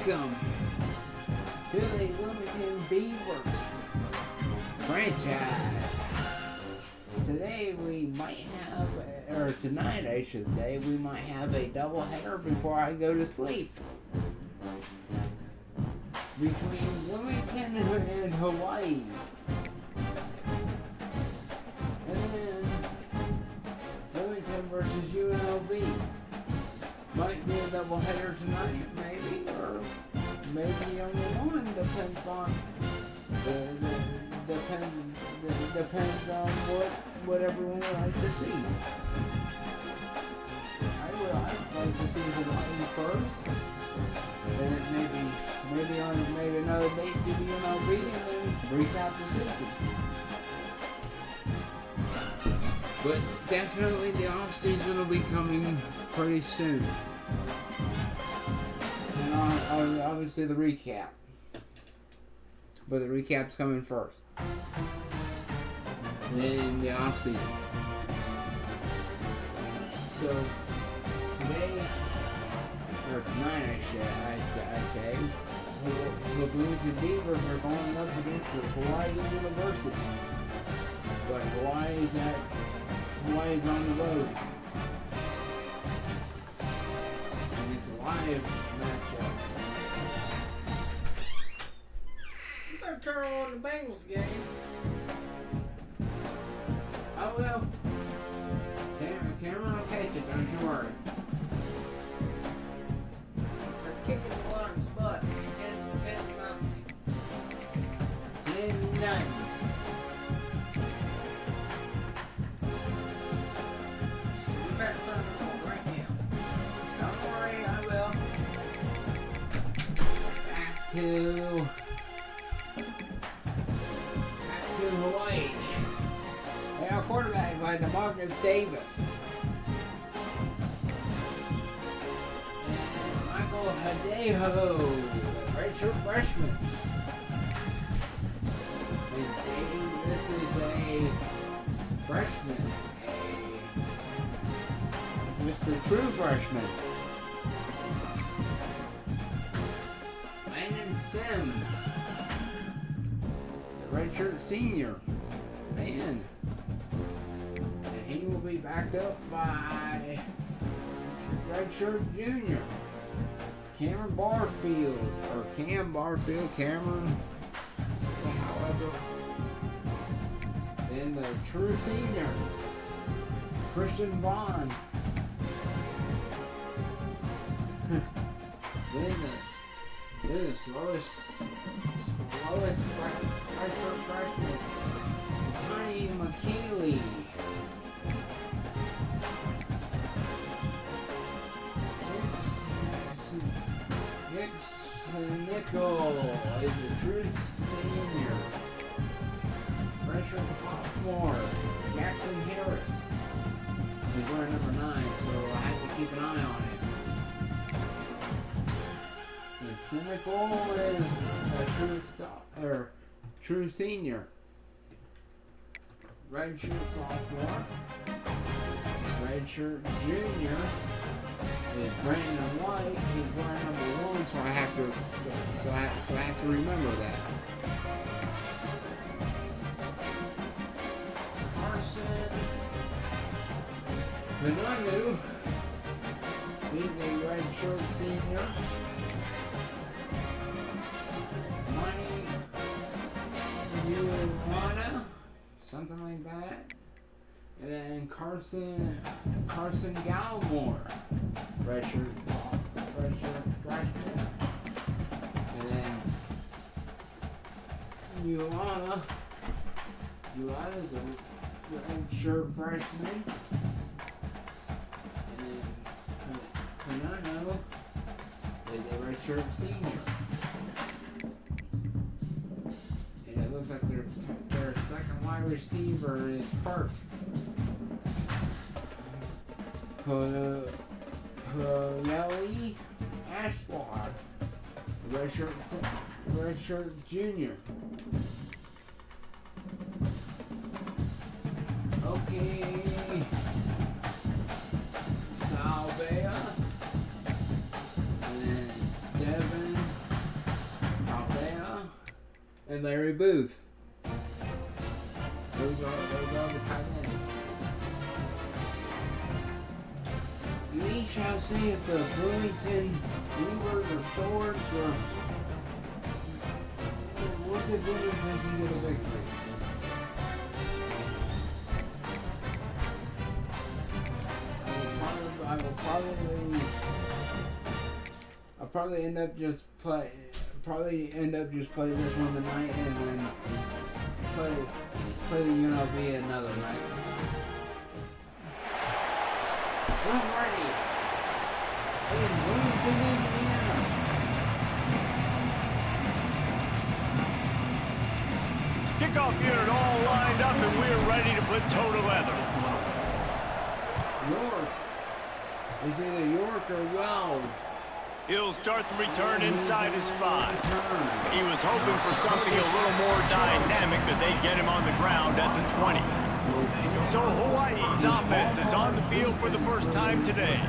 Welcome to the Bloomington Beavers franchise. Today we might have, or tonight I should say, we might have a doubleheader before I go to sleep. Between Bloomington and Hawaii. And then Bloomington versus UNLV. Might be a doubleheader tonight, maybe, or maybe only one. Depends on depends on what everyone would like to see. I'd like to see Hawaii first, and then maybe another date to the UNLV, and then recap the season. But definitely the off season will be coming pretty soon. And obviously the recap. But the recap's coming first. In the off season. So today, or tonight I say, the Bloomington Beavers are going up against the Hawaii University. But Hawaii's on the road. And it's a live matchup. You better turn on the Bengals game. I will. Cameron will catch it, don't you worry. They're kicking the Lions' butt. 10-0. 10-0. You better turn it on right now. Don't worry, I will. Back to Hawaii. They are quarterbacked by DeMarcus Davis. And Michael Hadeho, redshirt freshman. And this is a freshman, Mr. True Freshman. Landon Sims, the redshirt senior. Man. And he will be backed up by redshirt junior. Cam Barfield. However. Then the true senior, Christian Vaughn. Then the slowest redshirt freshman, Connie McKeely. Nickel is a true senior. Redshirt sophomore, Jackson Harris. He's wearing number 9, so I have to keep an eye on him. The cynical is a true senior. Redshirt sophomore. Redshirt junior is Brandon White. He's wearing number 1, so I have to remember that. Carson Benanu. He's a redshirt senior. Money Uwana, something like that. And then Carson Gallimore, redshirt freshman. And then Uwana's a redshirt freshman. And then Kanano is a redshirt senior. And it looks like their second wide receiver is hurt. Yeli Ashwar, redshirt junior. Okay, Salvea, and then Devin and Larry Booth. Those are the tight ends. We shall see if the Bloomington Beavers or Swords or what's it Bloomington can get a victory. I'll probably end up just playing this one tonight and then play the UNLV another night. We're ready. In Bloomington, Indiana. Kickoff unit all lined up and we're ready to put toe to leather. York. It's either York or Wells. He'll start the return inside his 5. He was hoping for something a little more dynamic, but they get him on the ground at the 20. So Hawaii's offense is on the field for the first time today.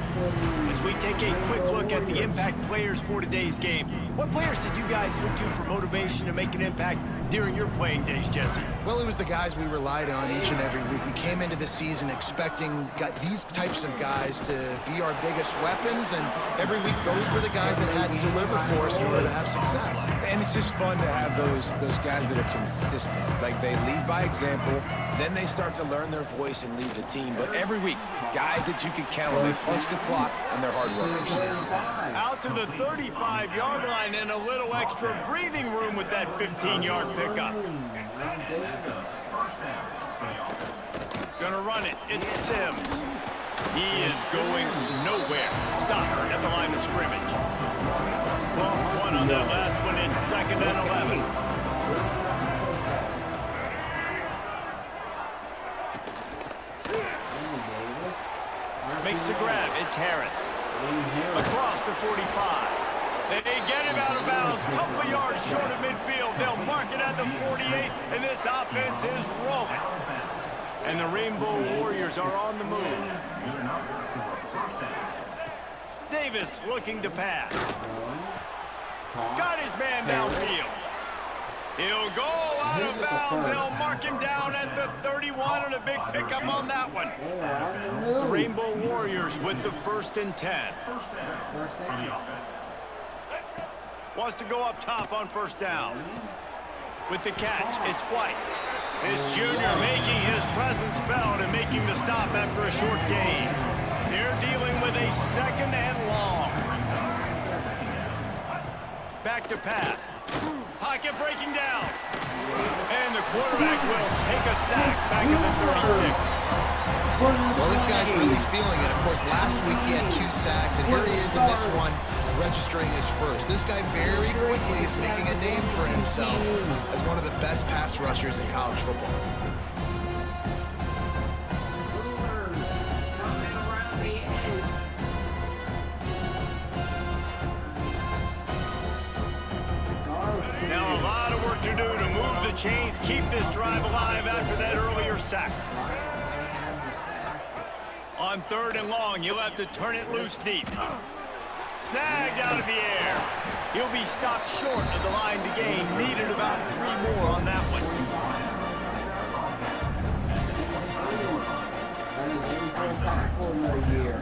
As we take a quick look at the impact players for today's game, what players did you guys look to for motivation to make an impact during your playing days, Jesse? Well, it was the guys we relied on each and every week. We came into the season expecting these types of guys to be our biggest weapons, and every week those were the guys that had to deliver for us in order to have success. And it's just fun to have those guys that are consistent. Like, they lead by example, then they start to learn their voice and lead the team. But every week, guys that you can count on, they punch the clock and they're hard workers. Out to the 35-yard line and a little extra breathing room with that 15-yard pickup. Gonna run it. It's Sims. He is going nowhere. Stop at the line of scrimmage. Lost one on that last one. It's 2nd and 11. Makes the grab. It's Harris. Across the 45. They get him out of bounds. Couple of yards short of midfield. They'll mark it at the 48, and this offense is rolling. And the Rainbow Warriors are on the move. Davis looking to pass. Got his man downfield. He'll go out of bounds. They'll mark him down at the 31 and a big pickup on that one. The Rainbow Warriors with the 1st and 10. Wants to go up top on 1st down. With the catch, it's White. This junior making his presence felt and making the stop after a short gain. They're dealing with a 2nd and long. Back to pass. Pocket breaking down. And the quarterback will take a sack back at the 36. Well, this guy's really feeling it. Of course, last week he had 2 sacks, and here he is in this one, registering his first. This guy very quickly is making a name for himself as one of the best pass rushers in college football. Now a lot of work to do to move the chains, keep this drive alive after that earlier sack. On 3rd and long, you'll have to turn it loose deep. Snagged out of the air. He'll be stopped short of the line to gain. Needed about 3 more on that one. That is every first tackle in the year.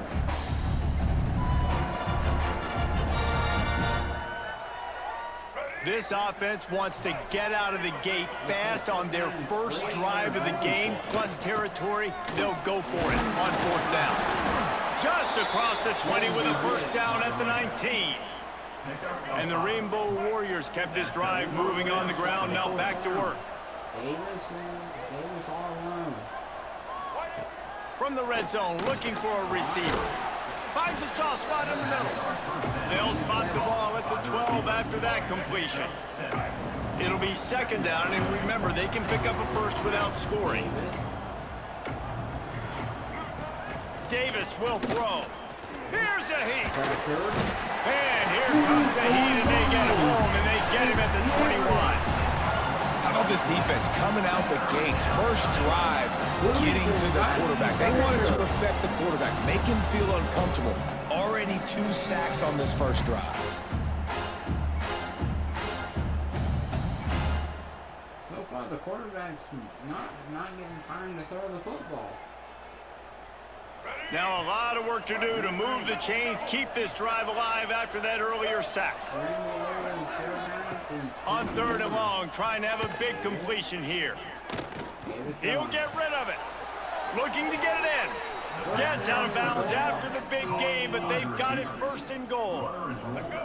This offense wants to get out of the gate fast on their first drive of the game, plus territory. They'll go for it on 4th down. Just across the 20 with a 1st down at the 19. And the Rainbow Warriors kept this drive moving on the ground. Now back to work. Davis all alone. From the red zone, looking for a receiver. Finds a soft spot in the middle. They'll spot the ball at the 12 after that completion. It'll be 2nd down, and remember, they can pick up a first without scoring. Davis will throw. Here's a heat. And here comes the heat, and they get home, and they get him at the 21. How about this defense coming out the gates? First drive, getting to the quarterback. They wanted to affect the quarterback, make him feel uncomfortable. Already 2 sacks on this first drive. the quarterback's not getting time to throw the football. Now a lot of work to do to move the chains, keep this drive alive after that earlier sack. On 3rd and long, trying to have a big completion here. He'll get rid of it. Looking to get it in. Gets out of bounds after the big game, but they've got it 1st and goal.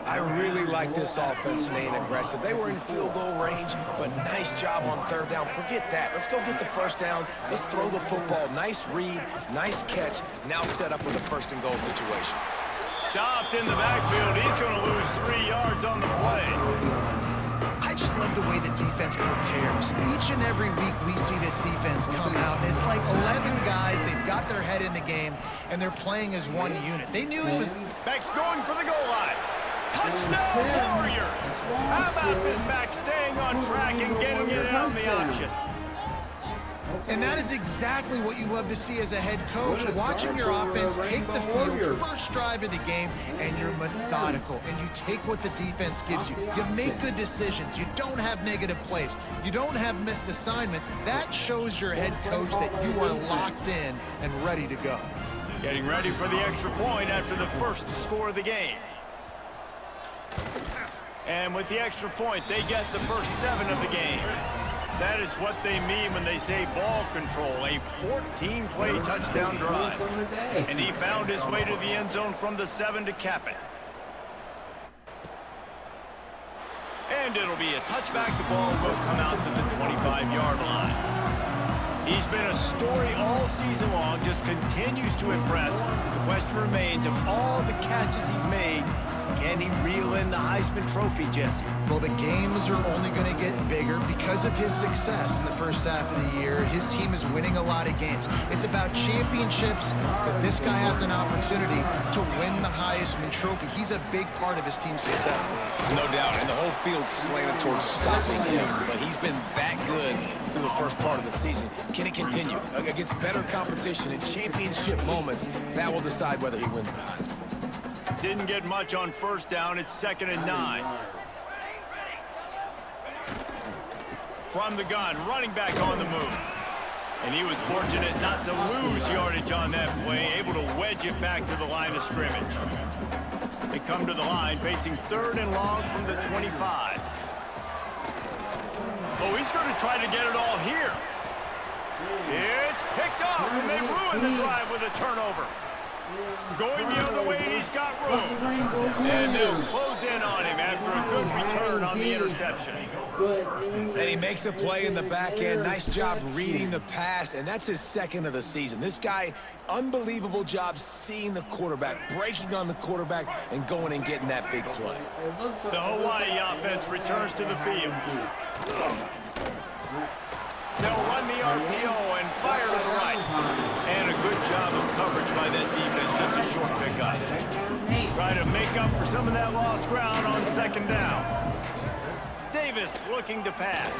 I really like this offense staying aggressive. They were in field goal range, but nice job on 3rd down. Forget that. Let's go get the 1st down. Let's throw the football. Nice read, nice catch. Now set up with a 1st and goal situation. Stopped in the backfield. He's going to lose 3 yards on the play. I just love the way the defense prepares. Each and every week we see this defense come out, and it's like 11 guys. They've got their head in the game, and they're playing as one unit. They knew it was... Back's going for the goal line. Touchdown, Warriors! How about this back staying on track and getting it on the option? And that is exactly what you love to see as a head coach, watching your offense take the field, first drive of the game, and you're methodical, and you take what the defense gives you. You make good decisions. You don't have negative plays. You don't have missed assignments. That shows your head coach that you are locked in and ready to go. Getting ready for the extra point after the first score of the game. And with the extra point, they get the first 7 of the game. That is what they mean when they say ball control, a 14-play touchdown drive. And he found his way to the end zone from the 7 to cap it. And it'll be a touchback. The ball will come out to the 25-yard line. He's been a story all season long, just continues to impress. The question remains, of all the catches he's made, can he reel in the Heisman Trophy, Jesse? Well, the games are only going to get bigger because of his success in the first half of the year. His team is winning a lot of games. It's about championships, but this guy has an opportunity to win the Heisman Trophy. He's a big part of his team's success. No doubt, and the whole field's slanted towards stopping him, but he's been that good through the first part of the season. Can it continue? Against better competition in championship moments, that will decide whether he wins the Heisman. Didn't get much on 1st down. It's 2nd and 9. From the gun, running back on the move. And he was fortunate not to lose yardage on that play, able to wedge it back to the line of scrimmage. They come to the line, facing 3rd and long from the 25. Oh, he's going to try to get it all here. It's picked off, and they ruin the drive with a turnover. Going the other way, and he's got room. And they'll close in on him after a good return on the interception. And he makes a play in the back end. Nice job reading the pass, and that's his 2nd of the season. This guy, unbelievable job seeing the quarterback, breaking on the quarterback, and going and getting that big play. The Hawaii offense returns to the field. They'll run the RPO and fire to the right. And a good job of coverage by that defense, just a short pickup. Try to make up for some of that lost ground on 2nd down. Davis looking to pass.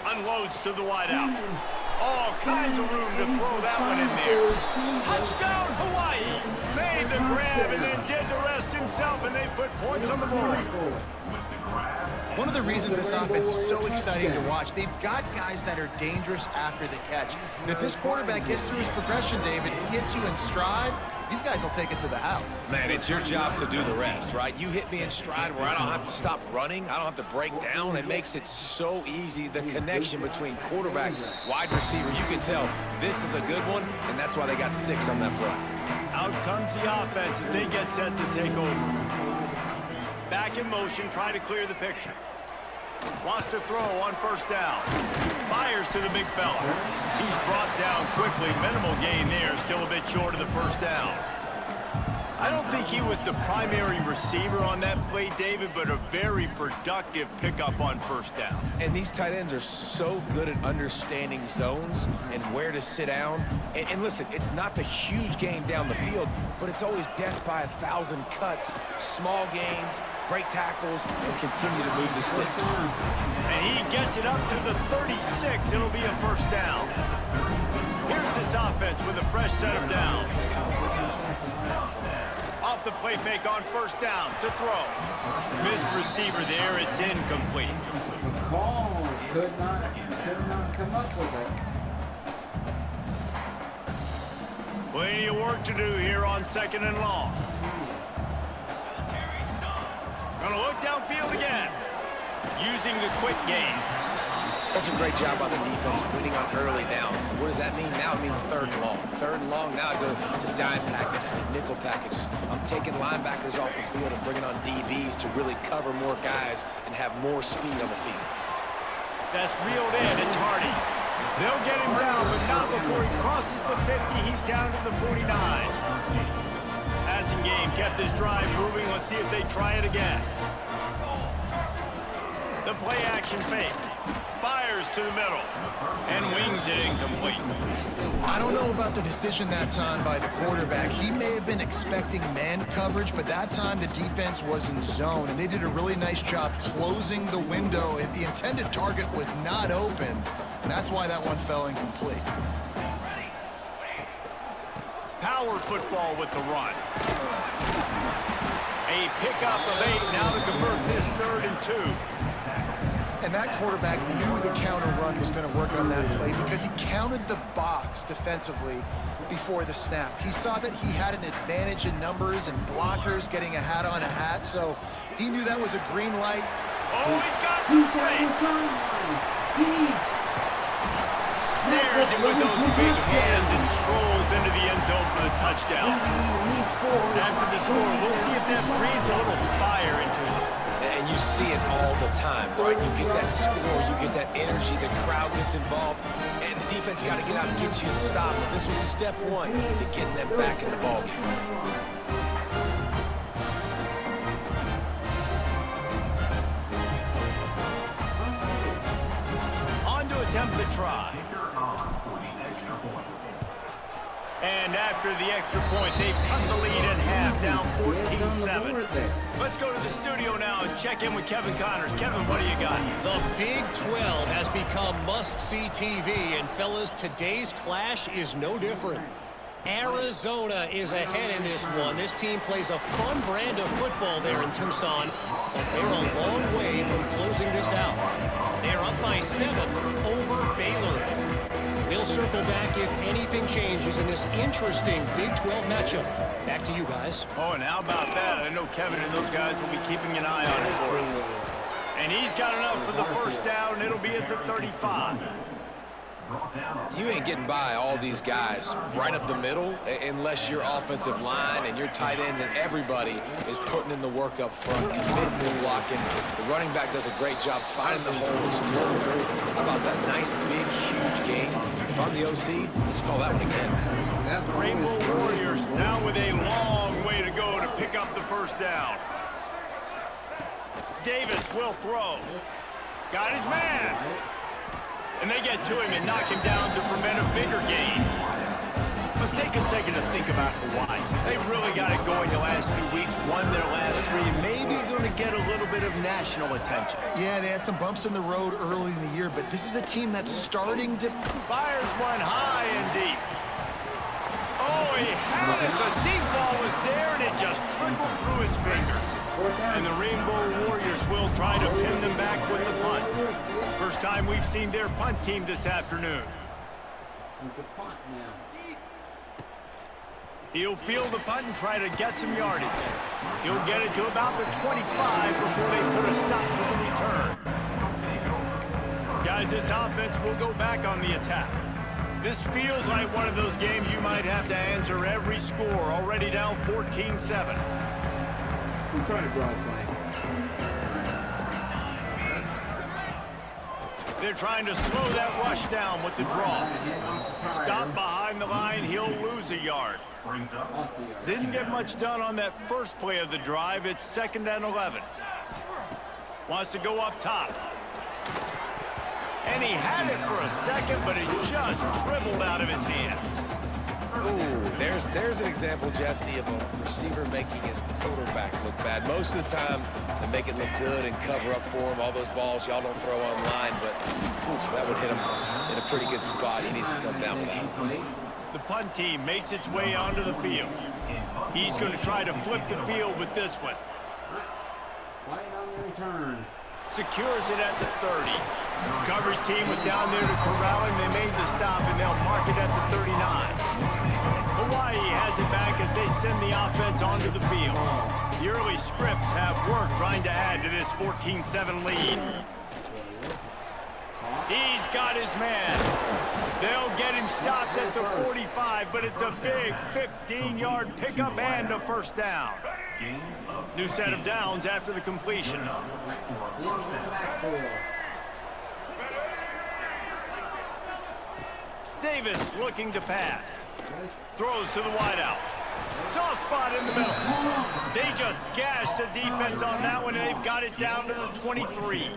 Unloads to the wideout. All kinds of room to throw that one in there. Touchdown, Hawaii! Made the grab and then did the rest himself, and they put points on the board. One of the reasons this offense is so exciting to watch, they've got guys that are dangerous after the catch. And if this quarterback gets through his progression, David, he hits you in stride, these guys will take it to the house. Man, it's your job to do the rest, right? You hit me in stride where I don't have to stop running. I don't have to break down. It makes it so easy, the connection between quarterback, wide receiver. You can tell this is a good one, and that's why they got 6 on that play. Out comes the offense as they get set to take over. Back in motion, try to clear the picture. Wants to throw on 1st down. Fires to the big fella. He's brought down quickly. Minimal gain there. Still a bit short of the 1st down. I don't think he was the primary receiver on that play, David, but a very productive pickup on 1st down. And these tight ends are so good at understanding zones and where to sit down. And listen, it's not the huge gain down the field, but it's always death by 1,000 cuts, small gains, break tackles, and continue to move the sticks. And he gets it up to the 36. It'll be a 1st down. Here's this offense with a fresh set of downs. Off the play fake on first down to throw. Missed receiver there. It's incomplete. McCall could not come up with it. Plenty of work to do here on 2nd and long. Gonna look downfield again. Using the quick game. Such a great job on the defense winning on early downs. What does that mean? Now it means 3rd and long. 3rd and long, now I go to dime packages, to nickel packages. I'm taking linebackers off the field and bringing on DBs to really cover more guys and have more speed on the field. That's reeled in. It's Hardy. They'll get him down, but not before he crosses the 50. He's down to the 49. Passing game kept this drive moving. Let's see if they try it again. The play action fake. Fires to the middle and wings it incomplete. I don't know about the decision that time by the quarterback. He may have been expecting man coverage, but that time the defense was in zone, and they did a really nice job closing the window. If the intended target was not open, and that's why that one fell incomplete. Power football with the run. A pickup of 8 now to convert this 3rd and 2. And that quarterback knew the counter run was going to work on that play because he counted the box defensively before the snap. He saw that he had an advantage in numbers and blockers getting a hat on a hat, so he knew that was a green light. Oh, he's got some space. Snares it with those big hands and strolls into the end zone for the touchdown. After the score, we'll see if that breathes a little fire into it. And you see it all the time, right? You get that score, you get that energy, the crowd gets involved, and the defense got to get out and get you a stop. But this was step 1 to getting them back in the ballgame. On to attempt the try. And after the extra point, they've cut the lead in half, down 14-7. Let's go to the studio now and check in with Kevin Connors. Kevin, what do you got? The Big 12 has become must-see TV, and fellas, today's clash is no different. Arizona is ahead in this one. This team plays a fun brand of football there in Tucson, but they're a long way from closing this out. They're up by 7 over Baylor. We'll circle back if anything changes in this interesting Big 12 matchup. Back to you guys. Oh, and how about that? I know Kevin and those guys will be keeping an eye on it for us. And he's got enough for the first down. It'll be at the 35. You ain't getting by all these guys right up the middle unless your offensive line and your tight ends and everybody is putting in the work up front, committing to blocking. The running back does a great job finding the hole, exploring through. How about that nice, big, huge game? If I'm the OC, let's call that one again. The Rainbow Warriors now with a long way to go to pick up the first down. Davis will throw. Got his man. And they get to him and knock him down to prevent a bigger gain. Let's take a second to think about Hawaii. They've really got it going the last few weeks, won their last 3, maybe going to get a little bit of national attention. Yeah, they had some bumps in the road early in the year, but this is a team that's starting to... Fires one high and deep. Oh, he had it. The deep ball was there, and it just trickled through his fingers. And the Rainbow Warriors will try to pin them back with the punt. First time we've seen their punt team this afternoon. He'll field the punt and try to get some yardage. He'll get it to about the 25 before they put a stop to the return. Guys, this offense will go back on the attack. This feels like one of those games you might have to answer every score. Already down 14-7. I'm trying to draw a play. They're trying to slow that rush down with the draw. Stop behind the line, he'll lose a yard. Didn't get much done on that first play of the drive. It's 2nd and 11. Wants to go up top. And he had it for a second, but it just dribbled out of his hands. Ooh, there's an example, Jesse, of a receiver making his quarterback look bad. Most of the time, they make it look good and cover up for him. All those balls y'all don't throw online, but oof, that would hit him in a pretty good spot. He needs to come down with that. The punt team makes its way onto the field. He's going to try to flip the field with this one. Right on the return. Secures it at the 30. Coverage team was down there to corral him. They made the stop, and they'll mark it at the 39. Hawaii has it back as they send the offense onto the field. The early scripts have worked trying to add to this 14-7 lead. He's got his man. They'll get him stopped at the 45, but it's a big 15-yard pickup and a first down. New set of downs after the completion. Davis looking to pass. Throws to the wideout. Soft spot in the middle. They just gashed the defense on that one, and they've got it down to the 23.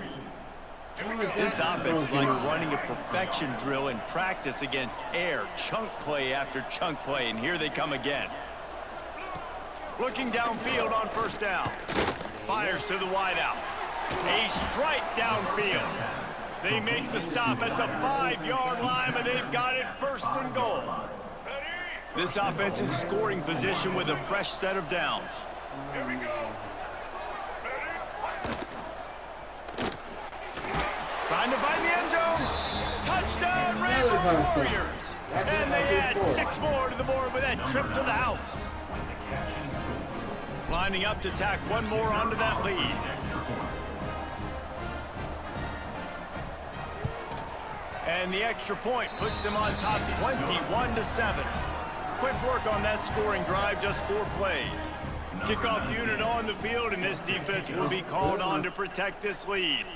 This offense is like running a perfection drill in practice against air. Chunk play after chunk play, and here they come again. Looking downfield on first down. Fires to the wideout. A strike downfield. They make the stop at the 5-yard line, and they've got it first and goal. This offense in scoring position with a fresh set of downs. Trying to find the end zone. Touchdown, Rainbow Warriors. And they add 6 more to the board with that trip to the house. Lining up to tack one more onto that lead. And the extra point puts them on top 21-7. Quick work on that scoring drive, just 4 plays. Kickoff unit on the field, and this defense will be called on to protect this lead.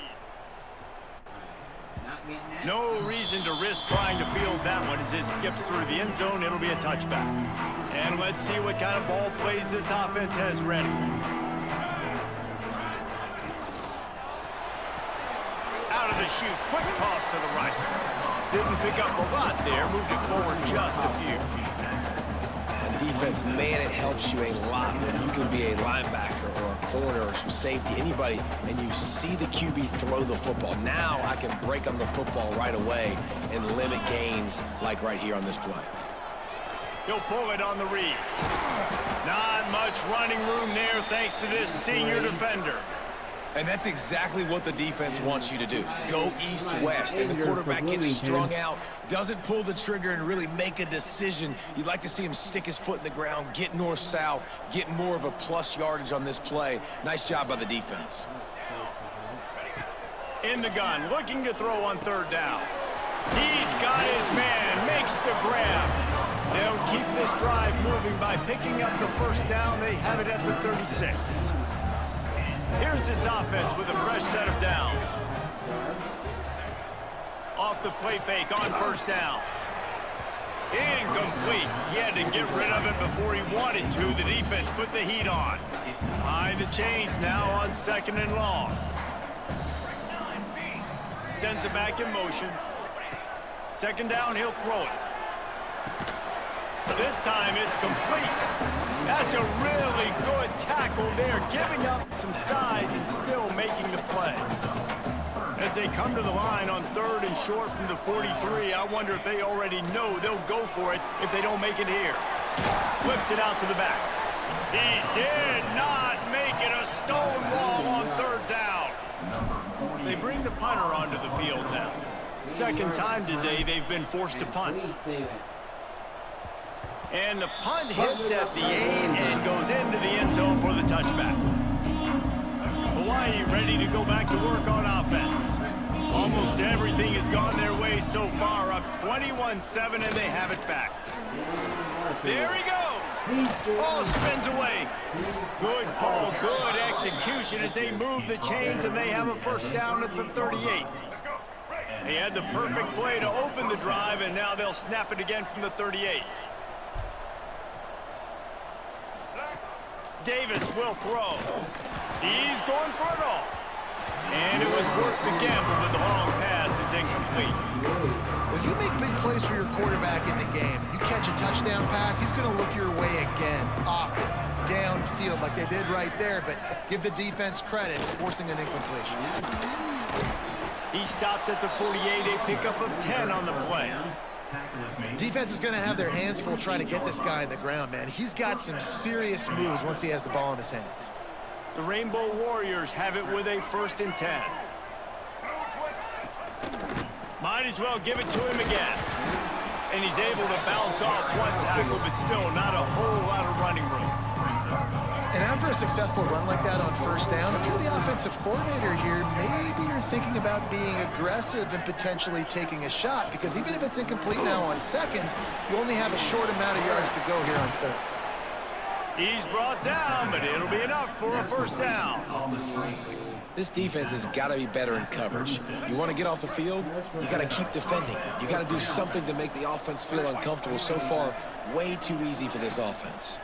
No reason to risk trying to field that one as it skips through the end zone. It'll be a touchback. And let's see what kind of ball plays this offense has ready. Out of the chute, quick toss to the right. Didn't pick up a lot there, moved it forward just a few. Defense, man, it helps you a lot when you can be a linebacker or a corner or some safety, anybody, and you see the QB throw the football. Now I can break on the football right away and limit gains like right here on this play. He'll pull it on the read. Not much running room there thanks to this senior defender. And that's exactly what the defense wants you to do. Go east-west, and the quarterback gets strung out, doesn't pull the trigger and really make a decision. You'd like to see him stick his foot in the ground, get north-south, get more of a plus yardage on this play. Nice job by the defense. In the gun, looking to throw on third down. He's got his man, makes the grab. They'll keep this drive moving by picking up the first down. They have it at the 36. Here's this offense with a fresh set of downs. Off the play fake on first down. Incomplete. He had to get rid of it before he wanted to. The defense put the heat on. Behind the chains now on 2nd and long. Sends it back in motion. 2nd down, he'll throw it. This time it's complete. That's a really good tackle there, giving up some size and still making the play. As they come to the line on 3rd and short from the 43, I wonder if they already know they'll go for it if they don't make it here. Flips it out to the back. He did not make it. A stone wall on 3rd down. They bring the punter onto the field now. 2nd time today they've been forced to punt. And the punt hits at the 8 and goes into the end zone for the touchback. Hawaii ready to go back to work on offense. Almost everything has gone their way so far, up 21-7, and they have it back. There he goes. Ball spins away. Good call, good execution as they move the chains, and they have a first down at the 38. They had the perfect play to open the drive, and now they'll snap it again from the 38. Davis will throw. He's going for it all. And it was worth the gamble, but the long pass is incomplete. Well, you make big plays for your quarterback in the game. You catch a touchdown pass, he's going to look your way again, often, downfield like they did right there, but give the defense credit, forcing an incompletion. He stopped at the 48, a pickup of 10 on the play. Defense is going to have their hands full trying to get this guy on the ground, man. He's got some serious moves once he has the ball in his hands. The Rainbow Warriors have it with a 1st and 10. Might as well give it to him again. And he's able to bounce off one tackle, but still not a whole lot of running room. And after a successful run like that on 1st down, if you're the offensive coordinator here, maybe you're thinking about being aggressive and potentially taking a shot, because even if it's incomplete now on 2nd, you only have a short amount of yards to go here on 3rd. He's brought down, but it'll be enough for a 1st down. This defense has got to be better in coverage. You want to get off the field, you got to keep defending. You got to do something to make the offense feel uncomfortable. So far, way too easy for this offense.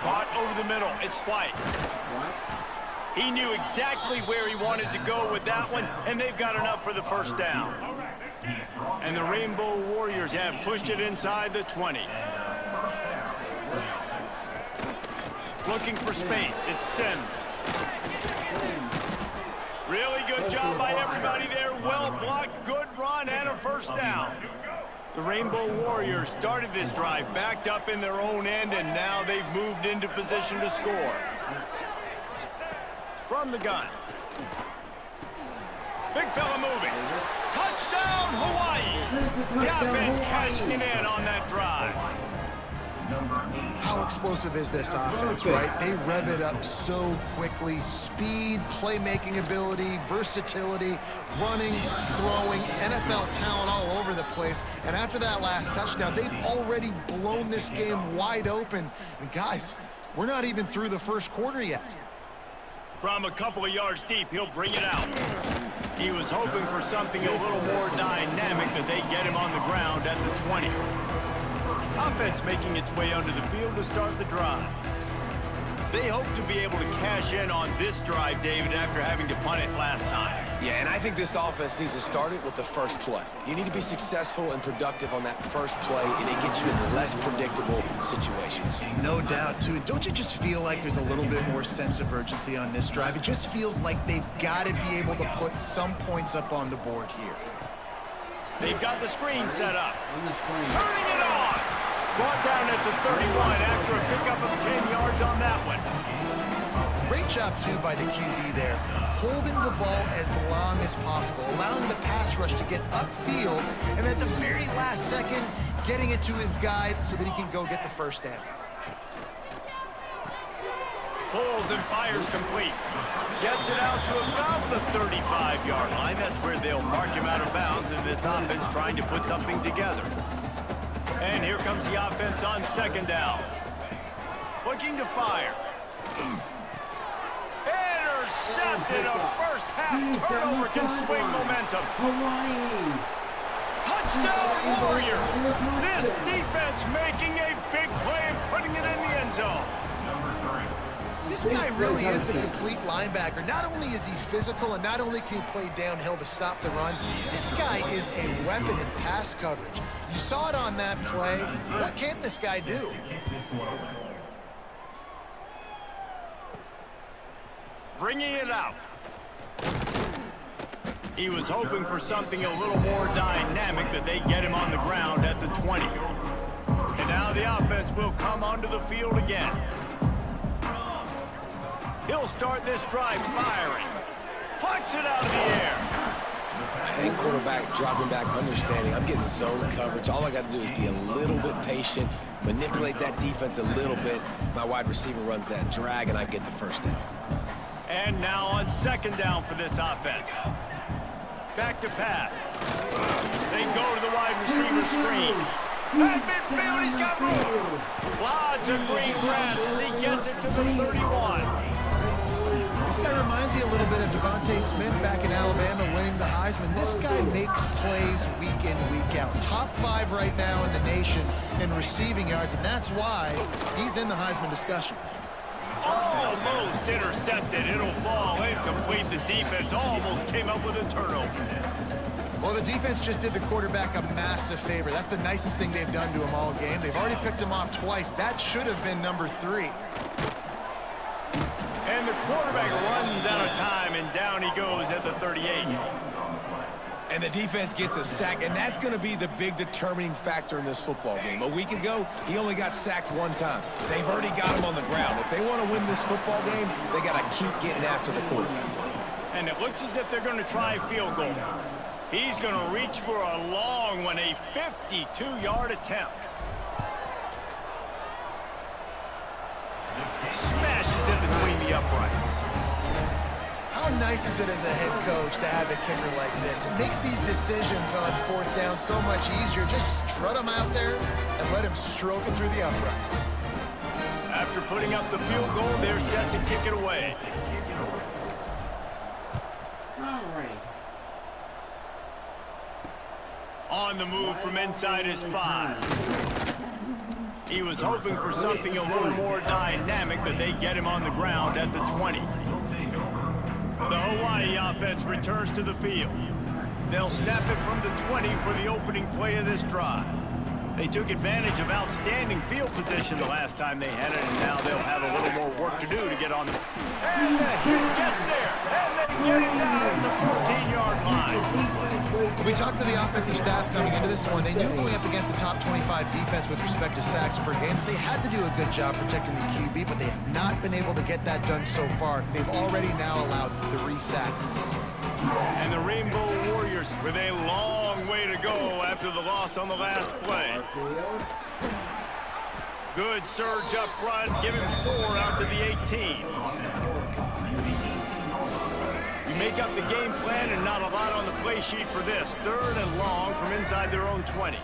Caught over the middle. It's White. He knew exactly where he wanted to go with that one, and they've got enough for the 1st down. And the Rainbow Warriors have pushed it inside the 20. Looking for space. It's Sims. Really good job by everybody there. Well blocked, good run, and a 1st down. The Rainbow Warriors started this drive backed up in their own end, and now they've moved into position to score. From the gun. Big fella moving. Touchdown, Hawaii! The offense cashing it in on that drive. How explosive is this offense, right? They rev it up so quickly. Speed, playmaking ability, versatility, running, throwing, NFL talent all over the place. And after that last touchdown, they've already blown this game wide open. And guys, we're not even through the 1st quarter yet. From a couple of yards deep, he'll bring it out. He was hoping for something a little more dynamic, but they get him on the ground at the 20. Offense making its way onto the field to start the drive. They hope to be able to cash in on this drive, David, after having to punt it last time. Yeah, and I think this offense needs to start it with the 1st play. You need to be successful and productive on that 1st play, and it gets you in less predictable situations. No doubt, too. Don't you just feel like there's a little bit more sense of urgency on this drive? It just feels like they've got to be able to put some points up on the board here. They've got the screen set up. Turning it on! Brought down at the 31 after a pickup of 10 yards on that one. Great job, too, by the QB there. Holding the ball as long as possible, allowing the pass rush to get upfield, and at the very last second, getting it to his guy so that he can go get the 1st down. Pulls and fires complete. Gets it out to about the 35-yard line. That's where they'll mark him out of bounds, and this offense trying to put something together. And here comes the offense on 2nd down. Looking to fire. Intercepted. A 1st half turnover can swing momentum. Hawaii! Touchdown Warriors! This defense making a big play and putting it in the end zone. This guy really is the complete linebacker. Not only is he physical and not only can he play downhill to stop the run, this guy is a weapon in pass coverage. You saw it on that play. What can't this guy do? Bringing it out. He was hoping for something a little more dynamic, but they get him on the ground at the 20. And now the offense will come onto the field again. He'll start this drive firing. Plucks it out of the air. And quarterback dropping back, understanding I'm getting zone coverage. All I got to do is be a little bit patient, manipulate that defense a little bit. My wide receiver runs that drag, and I get the 1st down. And now on 2nd down for this offense. Back to pass. They go to the wide receiver screen. At midfield, he's got room. Lots of green grass as he gets it to the 31. This guy reminds you a little bit of Devontae Smith back in Alabama winning the Heisman. This guy makes plays week in, week out. Top 5 right now in the nation in receiving yards, and that's why he's in the Heisman discussion. Almost intercepted. It'll fall incomplete. The defense almost came up with a turnover. Well, the defense just did the quarterback a massive favor. That's the nicest thing they've done to him all game. They've already picked him off twice. That should have been number 3. And the quarterback runs out of time, and down he goes at the 38. And the defense gets a sack, and that's going to be the big determining factor in this football game. A week ago, he only got sacked one time. They've already got him on the ground. If they want to win this football game, they got to keep getting after the quarterback. And it looks as if they're going to try a field goal. He's going to reach for a long one, a 52-yard attempt. Smashes it between the uprights. How nice is it as a head coach to have a kicker like this? It makes these decisions on fourth down so much easier. Just strut him out there and let him stroke it through the uprights. After putting up the field goal, they're set to kick it away. All right. On the move from inside his 5. He was hoping for something a little more dynamic, but they get him on the ground at the 20. The Hawaii offense returns to the field. They'll snap it from the 20 for the opening play of this drive. They took advantage of outstanding field position the last time they had it, and now they'll have a little more work to do to get on the... And the hit gets there, and they get it down at the 14-yard line. We talked to the offensive staff coming into this one. They knew going up against the top 25 defense with respect to sacks per game, they had to do a good job protecting the QB, but they have not been able to get that done so far. They've already now allowed 3 sacks in this game. And the Rainbow Warriors with a long way to go after the loss on the last play. Good surge up front, give him 4 out to the 18. You make up the game plan and not a lot on the play sheet for this. 3rd and long from inside their own 20.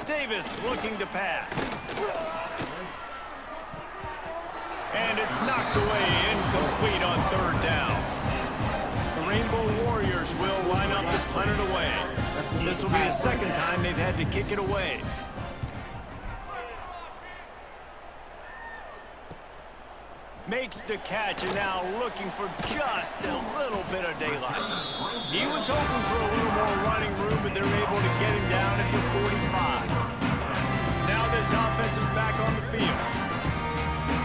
Davis looking to pass. And it's knocked away, incomplete on 3rd down. The Rainbow Warriors will line up to punt it away. This will be the 2nd time they've had to kick it away. Makes the catch and now looking for just a little bit of daylight. He was hoping for a little more running room, but they're able to get him down at the 45. Now this offense is back on the field.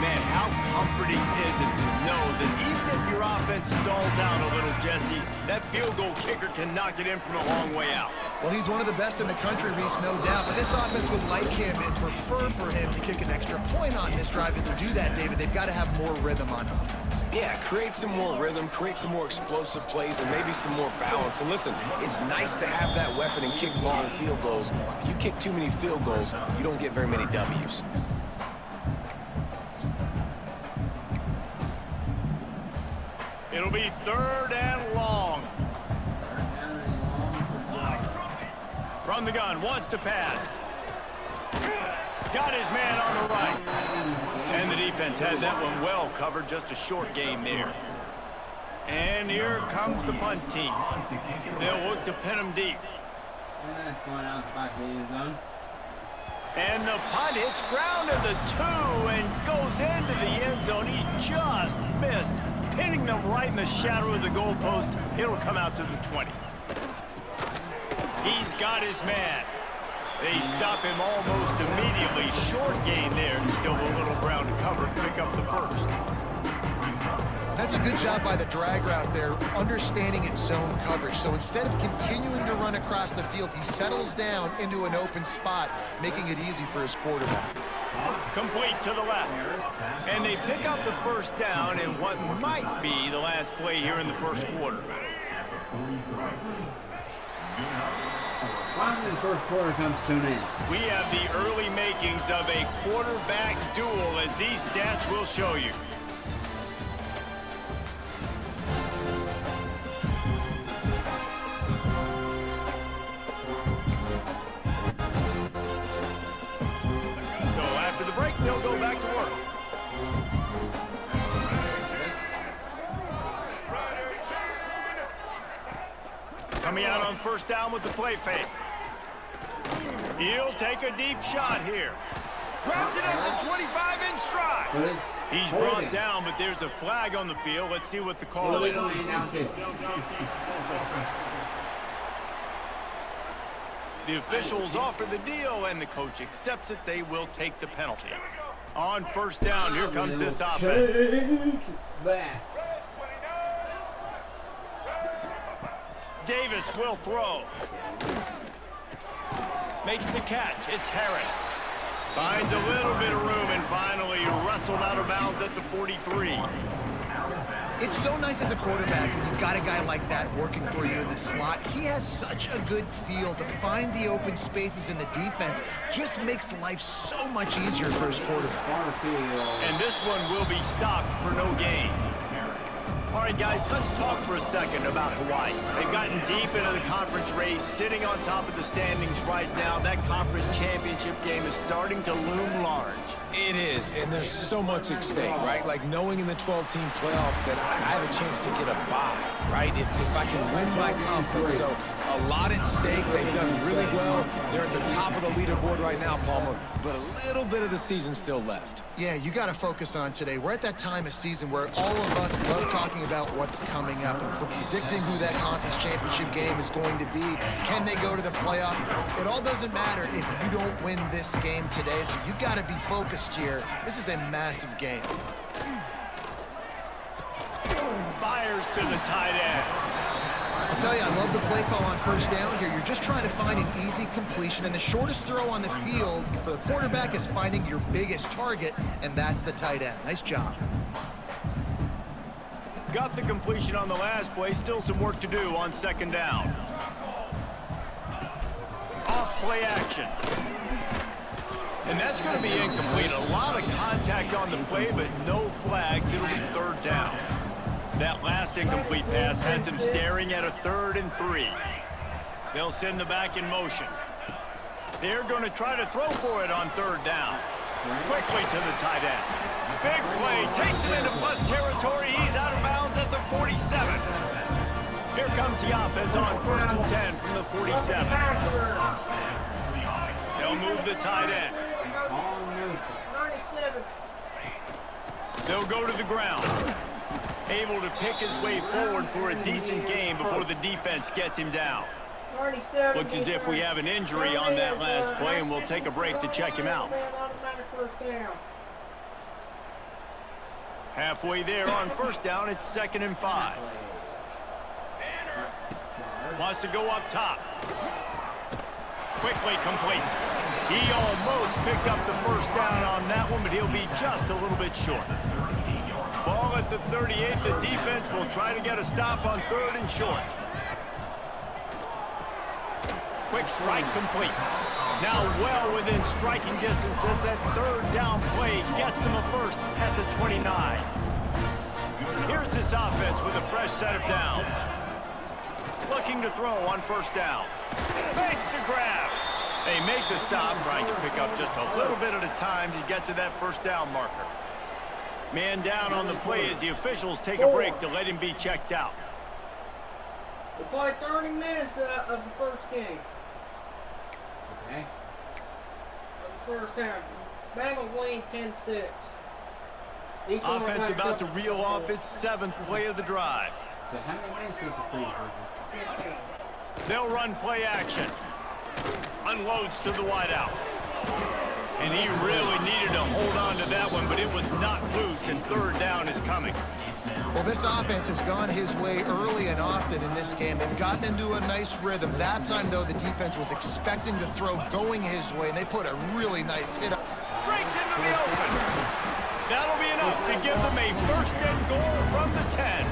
Man, how comforting is it to know that even if your offense stalls out a little, Jesse, that field goal kicker can knock it in from a long way out. Well, he's one of the best in the country, Reese, no doubt, but this offense would like him and prefer for him to kick an extra point on this drive. And to do that, David, they've got to have more rhythm on offense. Yeah, create some more rhythm, create some more explosive plays, and maybe some more balance. And listen, it's nice to have that weapon and kick long field goals. If you kick too many field goals, you don't get very many W's. It'll be 3rd and long. From the gun, wants to pass. Got his man on the right. And the defense had that one well covered, just a short game there. And here comes the punt team. They'll look to pin him deep. And that's going out the back of the end zone. And the punt hits ground at the 2 and goes into the end zone. He just missed, pinning them right in the shadow of the goalpost. It'll come out to the 20. He's got his man. They stop him almost immediately. Short gain there, and still a little ground to cover to pick up the 1st. That's a good job by the drag route there, understanding its zone coverage. So instead of continuing to run across the field, he settles down into an open spot, making it easy for his quarterback. Complete to the left. And they pick up the 1st down in what might be the last play here in the 1st quarter. Finally, the 1st quarter comes to an end. We have the early makings of a quarterback duel, as these stats will show you. So after the break, they'll go back to work. Coming out on 1st down with the play fake. He'll take a deep shot here. Grabs it at the 25 in stride. He's brought down, but there's a flag on the field. Let's see what the call is. The officials offer the deal, and the coach accepts it. They will take the penalty. On 1st down, here comes this offense. Back. Davis will throw. Makes the catch. It's Harris. Finds a little bit of room and finally wrestled out of bounds at the 43. It's so nice as a quarterback when you've got a guy like that working for you in the slot. He has such a good feel to find the open spaces in the defense. Just makes life so much easier for his quarterback. And this one will be stopped for no gain. All right, guys, let's talk for a second about Hawaii. They've gotten deep into the conference race, sitting on top of the standings right now. That conference championship game is starting to loom large. It is, and there's so much at stake, right? Like knowing in the 12-team playoff that I have a chance to get a bye, right? If I can win my conference. So a lot at stake. They've done really well. They're at the top of the leaderboard right now, Palmer, but a little bit of the season still left. Yeah, you got to focus on today. We're at that time of season where all of us love talking about what's coming up and predicting who that conference championship game is going to be. Can they go to the playoff? It all doesn't matter if you don't win this game today, so you've got to be focused here. This is a massive game. Fires to the tight end. I'll tell you, I love the play call on first down here. You're just trying to find an easy completion, and the shortest throw on the field for the quarterback is finding your biggest target, and that's the tight end. Nice job. Got the completion on the last play. Still some work to do on second down. Off play action. And that's going to be incomplete. A lot of contact on the play, but no flags. It'll be third down. That last incomplete pass has him staring at a 3rd and 3. They'll send the back in motion. They're going to try to throw for it on 3rd down. Quickly to the tight end. Big play. Takes him into plus territory. He's out of bounds at the 47. Here comes the offense on 1st and 10 from the 47. They'll move the tight end. 97. They'll go to the ground. Able to pick his way forward for a decent game before the defense gets him down. Looks as if we have an injury on that last play, and we'll take a break to check him out. Halfway there on 1st down, it's 2nd and 5. Wants to go up top. Quickly complete. He almost picked up the 1st down on that one, but he'll be just a little bit short. Ball at the 38. The defense will try to get a stop on 3rd and short. Quick strike complete. Now well within striking distance as that 3rd down play gets him a 1st at the 29. Here's this offense with a fresh set of downs. Looking to throw on 1st down. Makes the grab. They make the stop, trying to pick up just a little bit at a time to get to that 1st down marker. Man down on the play as the officials take a break to let him be checked out. We'll play 30 minutes of the first game. Okay. Of the first half. Bengals lead 10-6. Offense about to reel off its 7th play of the drive. So how many minutes is the preseason? 15. They'll run play action. Unloads to the wideout. And he really needed to hold on to that one, but it was not loose, and 3rd down is coming. Well, this offense has gone his way early and often in this game. They've gotten into a nice rhythm. That time, though, the defense was expecting to throw going his way, and they put a really nice hit up. Breaks into the open. That'll be enough to give them a 1st and goal from the 10.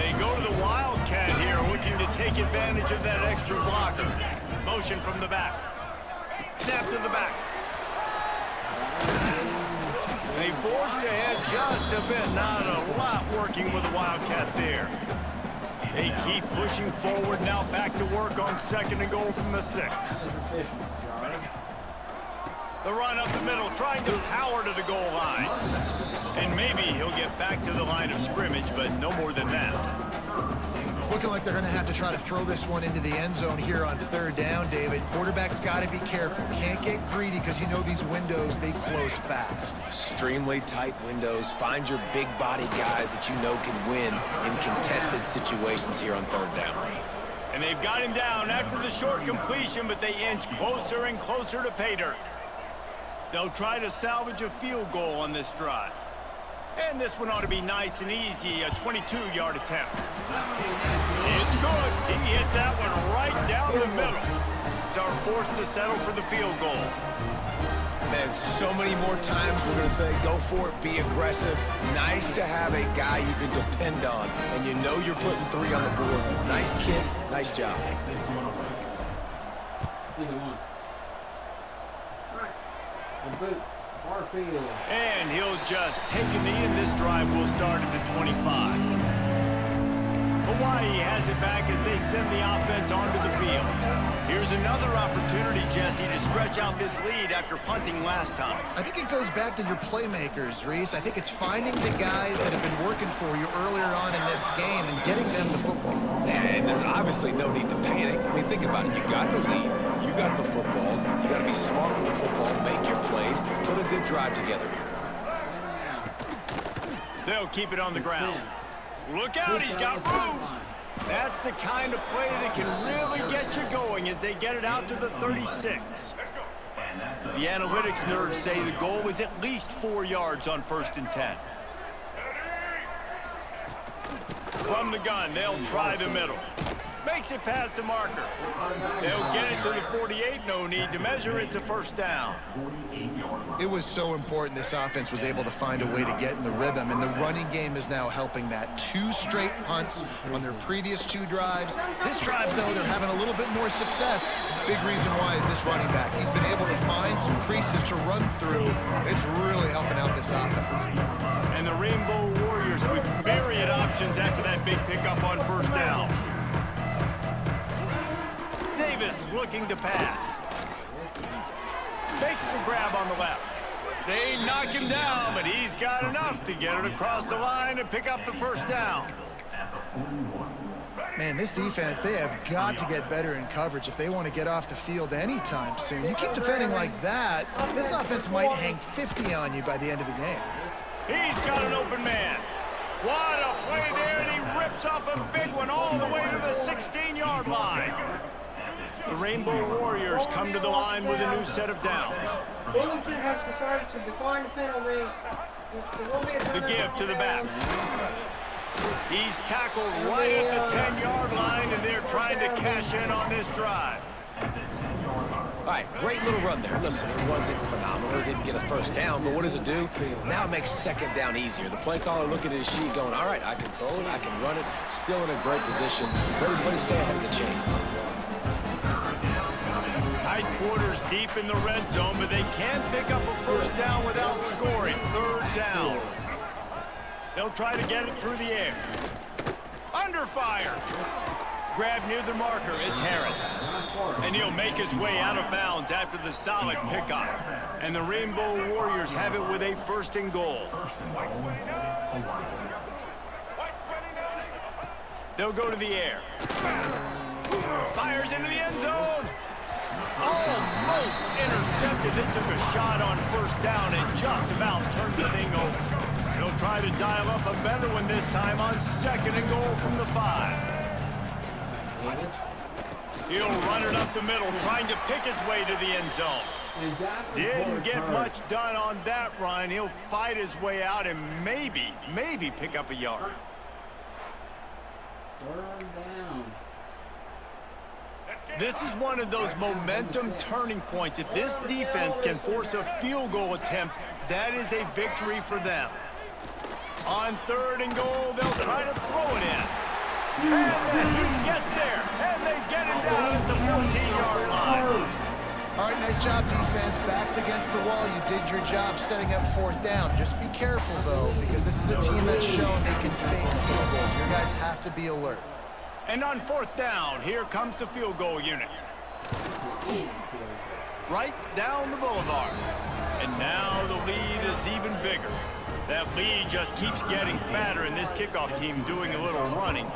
They go to the Wildcat here, looking to take advantage of that extra blocker. Motion from the back. Snap to the back. They forced ahead just a bit. Not a lot working with the Wildcat there. They keep pushing forward. Now back to work on 2nd and goal from the 6. The run up the middle, trying to power to the goal line. And maybe he'll get back to the line of scrimmage, but no more than that. It's looking like they're going to have to try to throw this one into the end zone here on 3rd down, David. Quarterback's got to be careful. Can't get greedy because you know these windows, they close fast. Extremely tight windows. Find your big body guys that you know can win in contested situations here on 3rd down. And they've got him down after the short completion, but they inch closer and closer to pay dirt. They'll try to salvage a field goal on this drive. And this one ought to be nice and easy, a 22-yard attempt. It's good. He hit that one right down the middle. It's our forced to settle for the field goal. Man, so many more times we're going to say, go for it, be aggressive. Nice to have a guy you can depend on, and you know you're putting 3 on the board. Nice kick, nice job. Either one. The boot, far field. And he'll just take a knee, and this drive will start at the 25. Hawaii has it back as they send the offense onto the field. Here's another opportunity, Jesse, to stretch out this lead after punting last time. I think it goes back to your playmakers, Reese. I think it's finding the guys that have been working for you earlier on in this game and getting them the football. And there's obviously no need to panic. I mean, think about it. You got the lead. You got the football. You got to be smart with the football, make your plays, put a good drive together here. They'll keep it on the ground. Look out, he's got room. That's the kind of play that can really get you going as they get it out to the 36. The analytics nerds say the goal was at least 4 yards on 1st and 10. From the gun, they'll try the middle. Makes it past the marker. They'll get it to the 48. No need to measure. It's a 1st down. It was so important this offense was able to find a way to get in the rhythm, and the running game is now helping that. 2 straight punts on their previous 2 drives. This drive, though, they're having a little bit more success. Big reason why is this running back. He's been able to find some creases to run through, and it's really helping out this offense. And the Rainbow Warriors with myriad options after that big pickup on 1st down. Davis looking to pass. Makes the grab on the left. They knock him down, but he's got enough to get it across the line and pick up the 1st down. Man, this defense, they have got to get better in coverage if they want to get off the field anytime soon. You keep defending like that, this offense might hang 50 on you by the end of the game. He's got an open man. What a play there, and he rips off a big one all the way to the 16-yard line. The Rainbow Warriors come to the line with a new set of downs. Bloomington has decided to decline the penalty. The give to the back. He's tackled right at the 10-yard line, and they're trying to cash in on this drive. All right, great little run there. Listen, it wasn't phenomenal. It didn't get a 1st down, but what does it do? Now it makes 2nd down easier. The play caller looking at his sheet going, all right, I can throw it, I can run it, still in a great position, ready to stay ahead of the chains. Tight quarters deep in the red zone, but they can't pick up a 1st down without scoring. 3rd down. They'll try to get it through the air. Under fire. Grab near the marker is Harris. And he'll make his way out of bounds after the solid pickup. And the Rainbow Warriors have it with a 1st and goal. They'll go to the air. Fires into the end zone. Almost intercepted. They took a shot on 1st down and just about turned the thing over. They'll try to dial up a better one this time on 2nd and goal from the 5. He'll run it up the middle, trying to pick his way to the end zone. Didn't get much done on that run. He'll fight his way out and maybe pick up a yard. 3rd down. This is one of those momentum turning points. If this defense can force a field goal attempt, that is a victory for them. On 3rd and goal, they'll try to throw it in. And he gets there, and they get him down at the 14-yard line. All right, nice job, defense. Backs against the wall. You did your job setting up 4th down. Just be careful, though, because this is a team that's shown they can fake field goals. Your guys have to be alert. And on 4th down, here comes the field goal unit. Right down the boulevard. And now the lead is even bigger. That lead just keeps getting fatter, and this kickoff team doing a little running.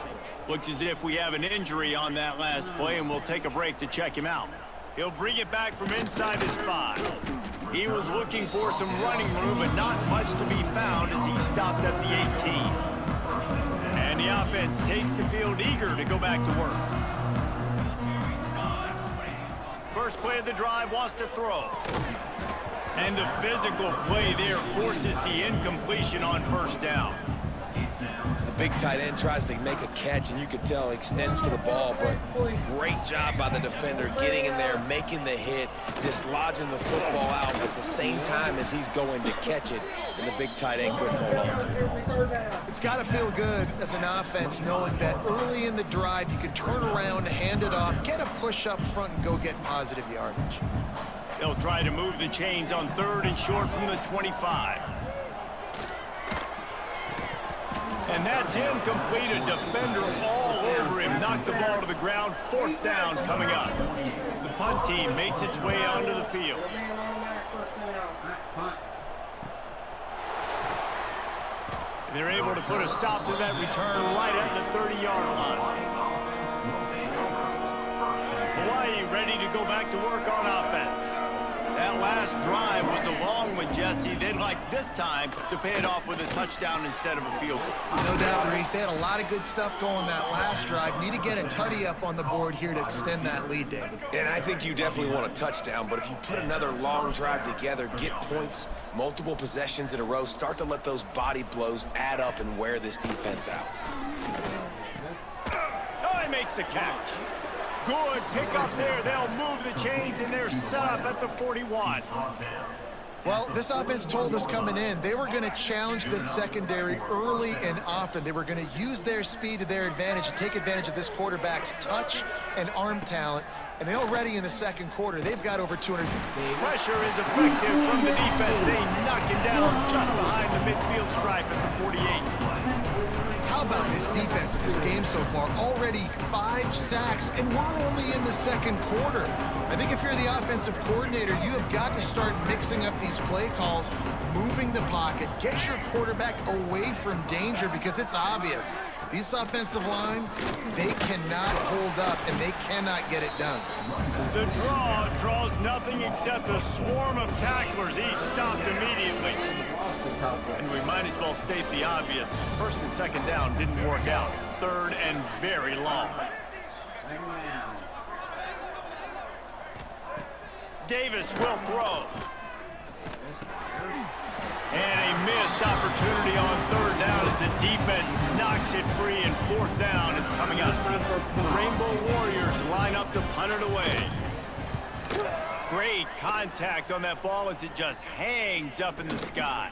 Looks as if we have an injury on that last play, and we'll take a break to check him out. He'll bring it back from inside his 5. He was looking for some running room, but not much to be found as he stopped at the 18. And the offense takes the field eager to go back to work. First play of the drive wants to throw. And the physical play there forces the incompletion on first down. The big tight end tries to make a catch, and you can tell he extends for the ball, but great job by the defender getting in there, making the hit, dislodging the football out at the same time as he's going to catch it, and the big tight end couldn't hold on to it. It's got to feel good as an offense knowing that early in the drive you can turn around, hand it off, get a push up front, and go get positive yardage. They'll try to move the chains on 3rd and short from the 25. And that's incomplete. A defender all over him. Knocked the ball to the ground. 4th down coming up. The punt team makes its way onto the field. They're able to put a stop to that return right at the 30-yard line. Hawaii ready to go back to work on offense. That last drive was a long one, Jesse. They'd like this time to pay it off with a touchdown instead of a field goal. No doubt, Reese. They had a lot of good stuff going that last drive. Need to get a tutty up on the board here to extend that lead, David. And I think you definitely want a touchdown, but if you put another long drive together, get points, multiple possessions in a row, start to let those body blows add up and wear this defense out. Oh, he makes the catch. Good pick up there. They'll move the chains, and they're set up at the 41. Well, this offense told us coming in they were going to challenge this secondary early and often. They were going to use their speed to their advantage and take advantage of this quarterback's touch and arm talent. And already in the second quarter, they've got over 200. Pressure is effective from the defense. They knock him down just behind the midfield stripe at the 48. How about this defense in this game so far? Already 5 sacks, and we're only in the second quarter. I think if you're the offensive coordinator, you have got to start mixing up these play calls, moving the pocket, get your quarterback away from danger, because it's obvious. This offensive line, they cannot hold up, and they cannot get it done. The draw draws nothing except a swarm of tacklers. He stopped immediately. And we might as well state the obvious. 1st and 2nd down didn't work out. 3rd and very long. Davis will throw. And a missed opportunity on 3rd down as the defense knocks it free, and 4th down is coming up. Rainbow Warriors line up to punt it away. Great contact on that ball as it just hangs up in the sky.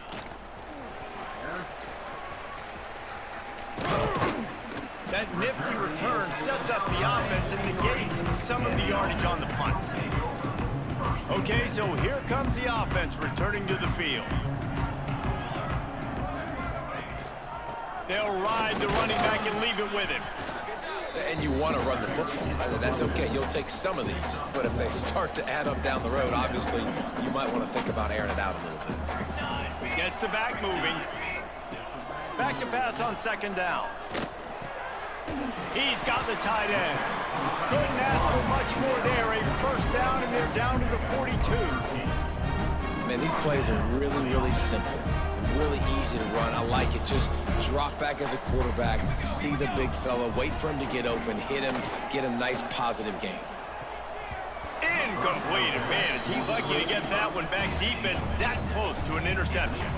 That nifty return sets up the offense and negates some of the yardage on the punt. Okay, so here comes the offense returning to the field. They'll ride the running back and leave it with him. And you want to run the football. That's okay. You'll take some of these. But if they start to add up down the road, obviously, you might want to think about airing it out a little bit. Gets the back moving. Back to pass on 2nd down. He's got the tight end. Couldn't ask for much more there. A 1st down, and they're down to the 42. Man, these plays are really, really simple. Really easy to run. I like it. Just drop back as a quarterback, see the big fella, wait for him to get open, hit him, get a nice positive gain. Incomplete. Man, is he lucky to get that one back. Defense that close to an interception.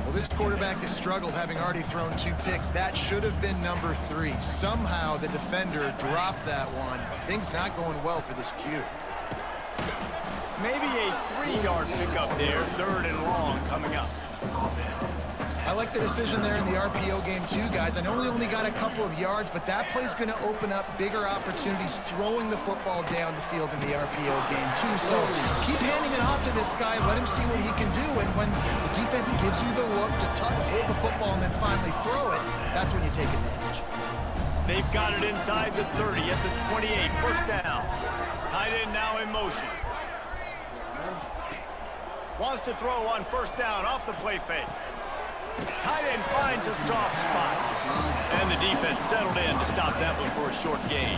Well, this quarterback has struggled, having already thrown 2 picks. That should have been number 3. Somehow the defender dropped that one. Things not going well for this Q. Maybe a 3-yard pickup there. 3rd and long coming up. I like the decision there in the RPO game too, guys. I know we only got a couple of yards, but that play's going to open up bigger opportunities throwing the football down the field in the RPO game too. So keep handing it off to this guy, let him see what he can do, and when the defense gives you the look to hold the football and then finally throw it, that's when you take advantage. They've got it inside the 30 at the 28. 1st down. Tight end now in motion. Wants to throw on 1st down off the play fake. Tight end finds a soft spot. And the defense settled in to stop that one for a short gain.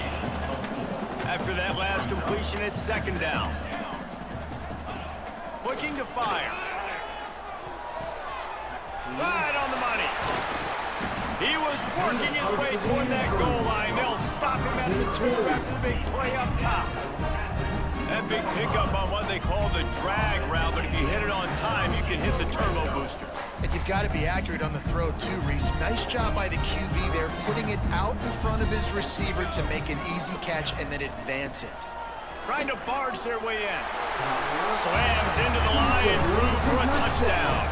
After that last completion, it's 2nd down. Looking to fire. Right on the money. He was working his way toward that goal line. They'll stop him at the 2 after the big play up top. That big pickup on what they call the drag route, but if you hit it on time, you can hit the turbo booster. And you've got to be accurate on the throw too, Reese. Nice job by the QB there, putting it out in front of his receiver to make an easy catch and then advance it. Trying to barge their way in. Slams into the line and through for a touchdown.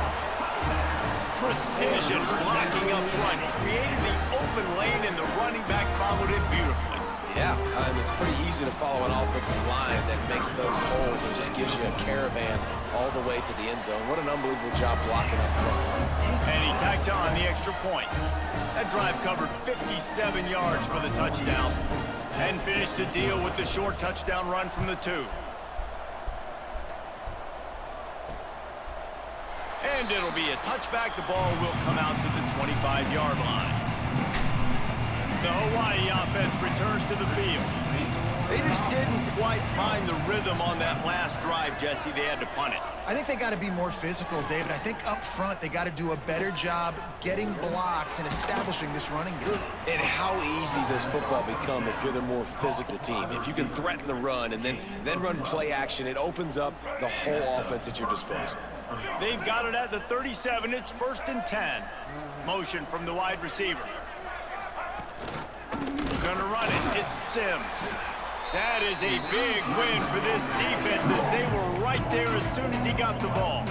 Precision blocking up front. Created the open lane and the running back followed it beautifully. Yeah, it's pretty easy to follow an offensive line that makes those holes and just gives you a caravan all the way to the end zone. What an unbelievable job blocking up front. And he tacked on the extra point. That drive covered 57 yards for the touchdown and finished the deal with the short touchdown run from the 2. And it'll be a touchback. The ball will come out to the 25-yard line. The Hawaii offense returns to the field. They just didn't quite find the rhythm on that last drive, Jesse. They had to punt it. I think they got to be more physical, David. I think up front they got to do a better job getting blocks and establishing this running game. And how easy does football become if you're the more physical team? If you can threaten the run and then run play action, it opens up the whole offense at your disposal. They've got it at the 37. It's 1st and 10. Motion from the wide receiver. Gonna run it. It's Sims. That is a big win for this defense as they were right there as soon as he got the ball.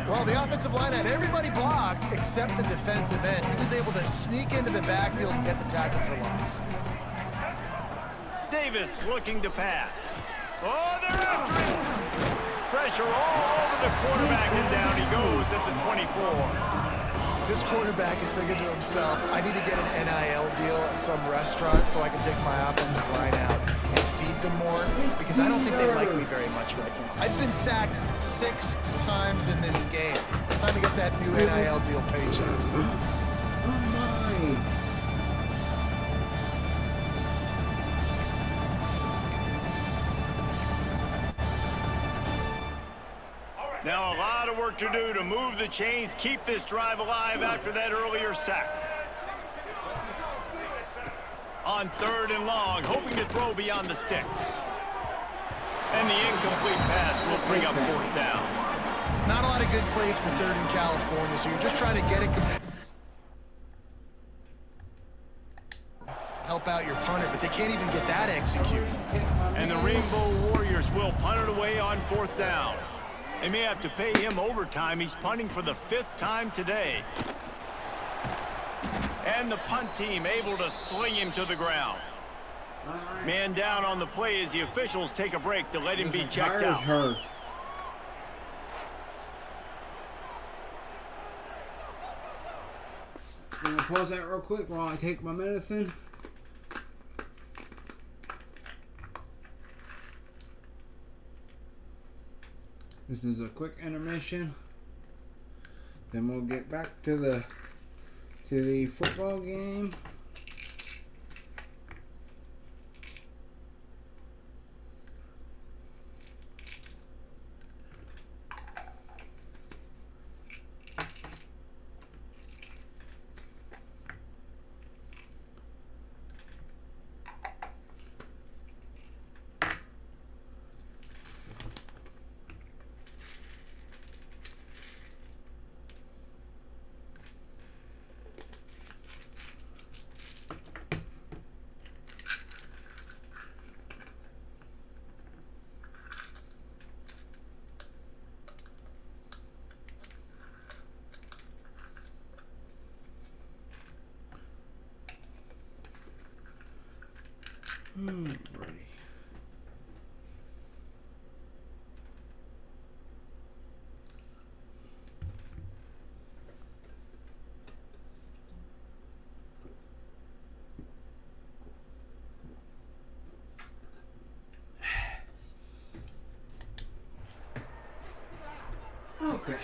Well, the offensive line had everybody blocked except the defensive end. He was able to sneak into the backfield and get the tackle for loss. Davis looking to pass. Oh, they're after him. Pressure all over the quarterback, and down he goes at the 24. This quarterback is thinking to himself, I need to get an NIL deal at some restaurant so I can take my offensive line out and feed them more, because I don't think they like me very much right now. I've been sacked 6 times in this game. It's time to get that new NIL deal paycheck. Oh my. Now a lot of work to do to move the chains, keep this drive alive after that earlier sack. On 3rd and long, hoping to throw beyond the sticks. And the incomplete pass will bring up 4th down. Not a lot of good plays for 3rd in California, so you're just trying to get it. Help out your punter, but they can't even get that executed. And the Rainbow Warriors will punt it away on 4th down. They may have to pay him overtime. He's punting for the 5th time today. And the punt team able to sling him to the ground. Man down on the play as the officials take a break to let him be checked out. Hurt. I'm gonna pause that real quick while I take my medicine. This is a quick intermission. Then we'll get back to the football game. Ready. Okay.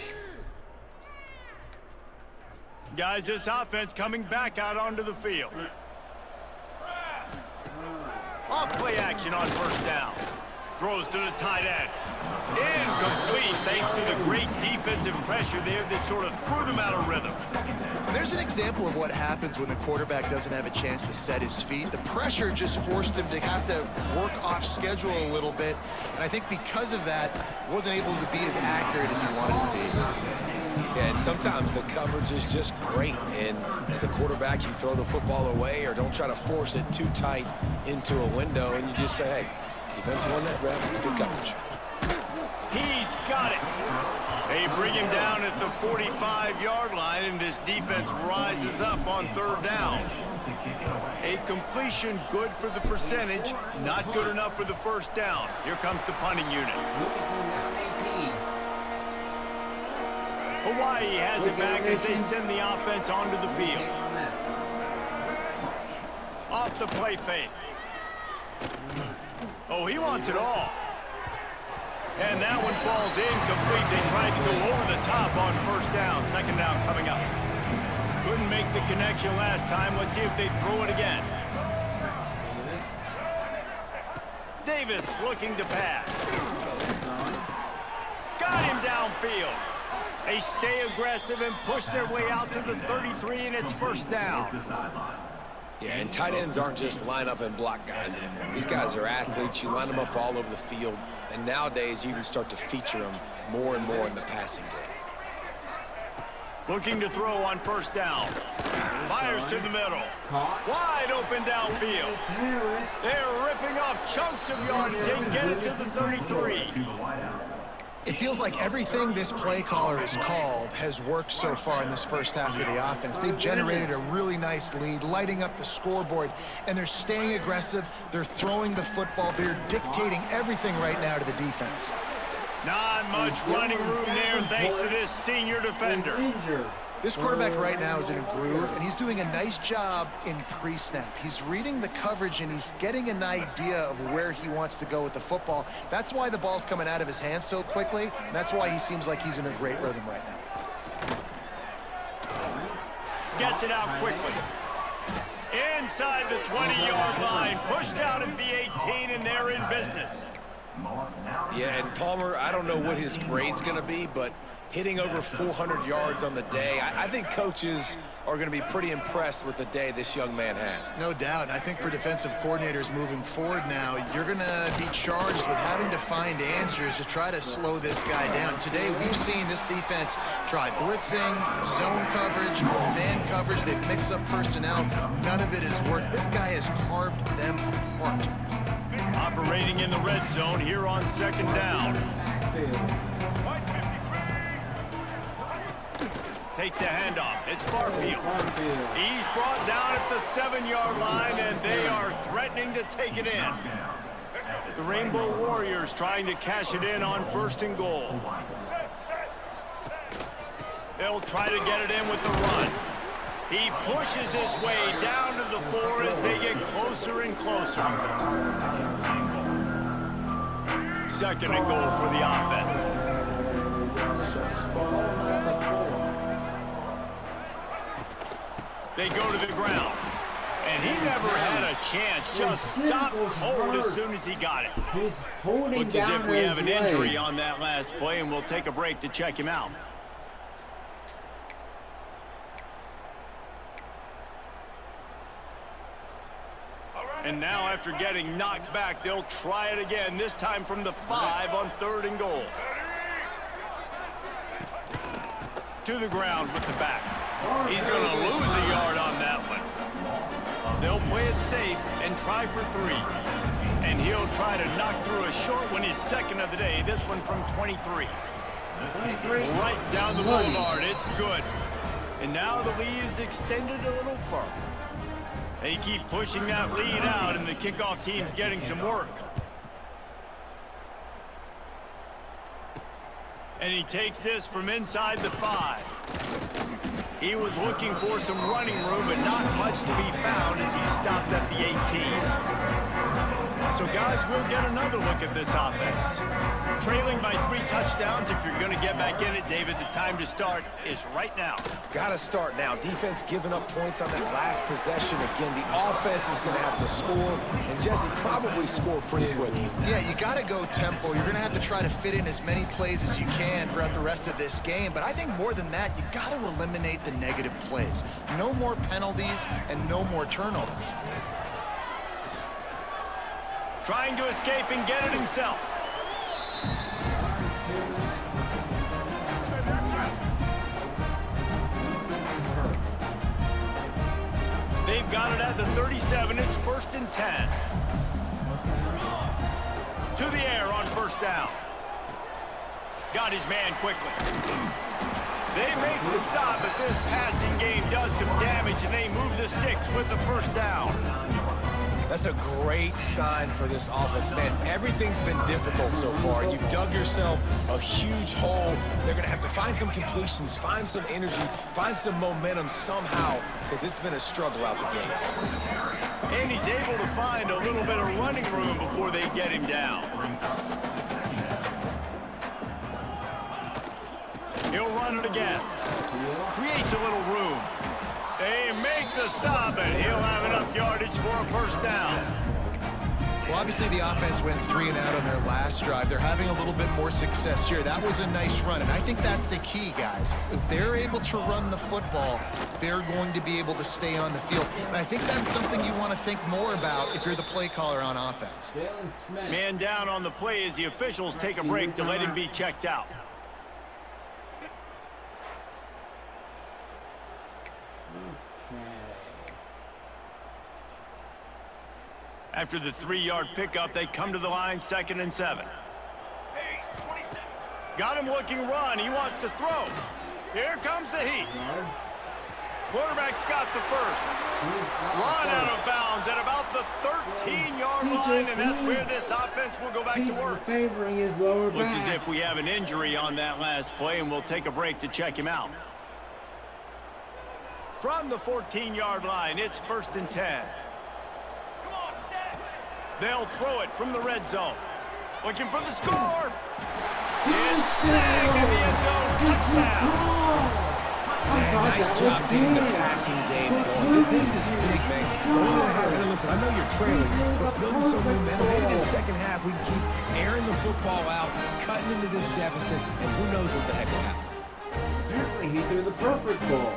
Guys, this offense coming back out onto the field. Off play action on 1st down. Throws to the tight end. Incomplete, thanks to the great defensive pressure there that sort of threw them out of rhythm. And there's an example of what happens when the quarterback doesn't have a chance to set his feet. The pressure just forced him to have to work off schedule a little bit. And I think because of that, wasn't able to be as accurate as he wanted to be. Yeah, and sometimes the coverage is just great. And as a quarterback, you throw the football away or don't try to force it too tight into a window. And you just say, hey, defense won that rep, good coverage. He's got it. They bring him down at the 45-yard line, and this defense rises up on third down. A completion good for the percentage, not good enough for the first down. Here comes the punting unit. Hawaii has it back as they send the offense onto the field. Off the play fake. Oh, he wants it all. And that one falls incomplete. They tried to go over the top on first down. Second down coming up. Couldn't make the connection last time. Let's see if they throw it again. Davis looking to pass. Got him downfield. They stay aggressive and push their way out to the 33, and it's first down. Yeah, and tight ends aren't just line up and block guys anymore. These guys are athletes. You line them up all over the field. And nowadays, you even start to feature them more and more in the passing game. Looking to throw on first down. Fires to the middle. Wide open downfield. They're ripping off chunks of yardage and get it to the 33. It feels like everything this play caller has called has worked so far in this first half of the offense. They've generated a really nice lead, lighting up the scoreboard, and they're staying aggressive. They're throwing the football. They're dictating everything right now to the defense. Not much running room there thanks to this senior defender. This quarterback right now is in a groove, and he's doing a nice job in pre-snap. He's reading the coverage, and he's getting an idea of where he wants to go with the football. That's why the ball's coming out of his hands so quickly, and that's why he seems like he's in a great rhythm right now. Gets it out quickly. Inside the 20-yard line, pushed out at the 18, and they're in business. Yeah, and Palmer, I don't know what his grade's going to be, but hitting over 400 yards on the day, I think coaches are going to be pretty impressed with the day this young man had. No doubt, and I think for defensive coordinators moving forward now, you're going to be charged with having to find answers to try to slow this guy down. Today, we've seen this defense try blitzing, zone coverage, man coverage. They've mixed up personnel. None of it has worked. This guy has carved them apart. Operating in the red zone here on second down. Takes the handoff. It's Barfield. He's brought down at the 7-yard line, and they are threatening to take it in. The Rainbow Warriors trying to cash it in on first and goal. They'll try to get it in with the run. He pushes his way down to the 4 as they get closer and closer. Second and goal for the offense. They go to the ground. And he never had a chance. Just stopped cold as soon as he got it. Looks as if we have an injury on that last play, and we'll take a break to check him out. And now after getting knocked back, they'll try it again, this time from the 5 on third and goal. To the ground with the back. He's going to lose a yard on that one. They'll play it safe and try for 3. And he'll try to knock through a short one, his second of the day, this one from 23. Right down the boulevard, it's good. And now the lead is extended a little further. They keep pushing that lead out, and the kickoff team's getting some work. And he takes this from inside the 5. He was looking for some running room, but not much to be found as he stopped at the 18. So, guys, we'll get another look at this offense. Trailing by 3 touchdowns. If you're going to get back in it, David, the time to start is right now. Got to start now. Defense giving up points on that last possession. Again, the offense is going to have to score, and Jesse probably score pretty quickly. Yeah, you got to go tempo. You're going to have to try to fit in as many plays as you can throughout the rest of this game. But I think more than that, you got to eliminate the negative plays. No more penalties and no more turnovers. Trying to escape and get it himself. They've got it at the 37. It's 1st and 10. To the air on 1st down. Got his man quickly. They make the stop, but this passing game does some damage, and they move the sticks with the 1st down. That's a great sign for this offense, man. Everything's been difficult so far. You've dug yourself a huge hole. They're going to have to find some completions, find some energy, find some momentum somehow, because it's been a struggle out the gates. And he's able to find a little bit of running room before they get him down. He'll run it again. Creates a little room. They make the stop, and he'll have enough yardage for a 1st down. Well, obviously the offense went 3 and out on their last drive. They're having a little bit more success here. That was a nice run, and I think that's the key, guys. If they're able to run the football, they're going to be able to stay on the field. And I think that's something you want to think more about if you're the play caller on offense. Man down on the play as the officials take a break to let him be checked out. After the 3-yard pickup, they come to the line, 2nd and 7. Got him looking run. He wants to throw. Here comes the heat. Quarterback's got the 1st. Run out of bounds at about the 13-yard line, and that's where this offense will go back to work. Favoring his lower back. Looks as if we have an injury on that last play, and we'll take a break to check him out. From the 14-yard line, it's 1st and 10. They'll throw it from the red zone. Looking for the score. It's snagged in the end zone. Touchdown. Nice job getting the passing game going. This is big, man. Going to the half, and listen, I know you're trailing, but building some momentum. Maybe this second half we can keep airing the football out, cutting into this deficit, and who knows what the heck will happen. Apparently he threw the perfect ball.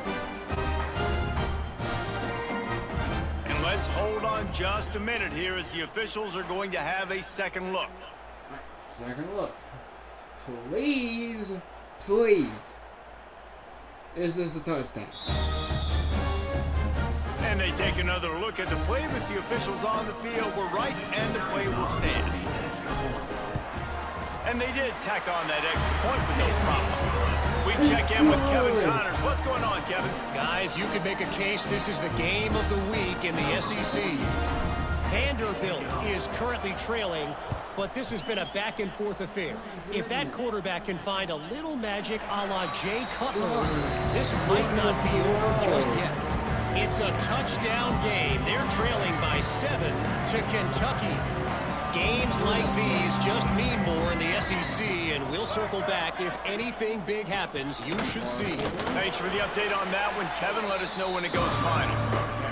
Let's hold on just a minute here as the officials are going to have a second look. Second look. Please, please. Is this a touchdown? And they take another look at the play with the officials on the field. We're right, and the play will stand. And they did tack on that extra point with no problem. We check in with Kevin Connors. What's going on, Kevin? Guys, you could make a case this is the game of the week in the SEC. Vanderbilt is currently trailing, but this has been a back-and-forth affair. If that quarterback can find a little magic a la Jay Cutler, this might not be over just yet. It's a touchdown game. They're trailing by 7 to Kentucky. Games like these just mean more in the SEC, and we'll circle back. If anything big happens, you should see. Thanks for the update on that one, Kevin. Let us know when it goes final.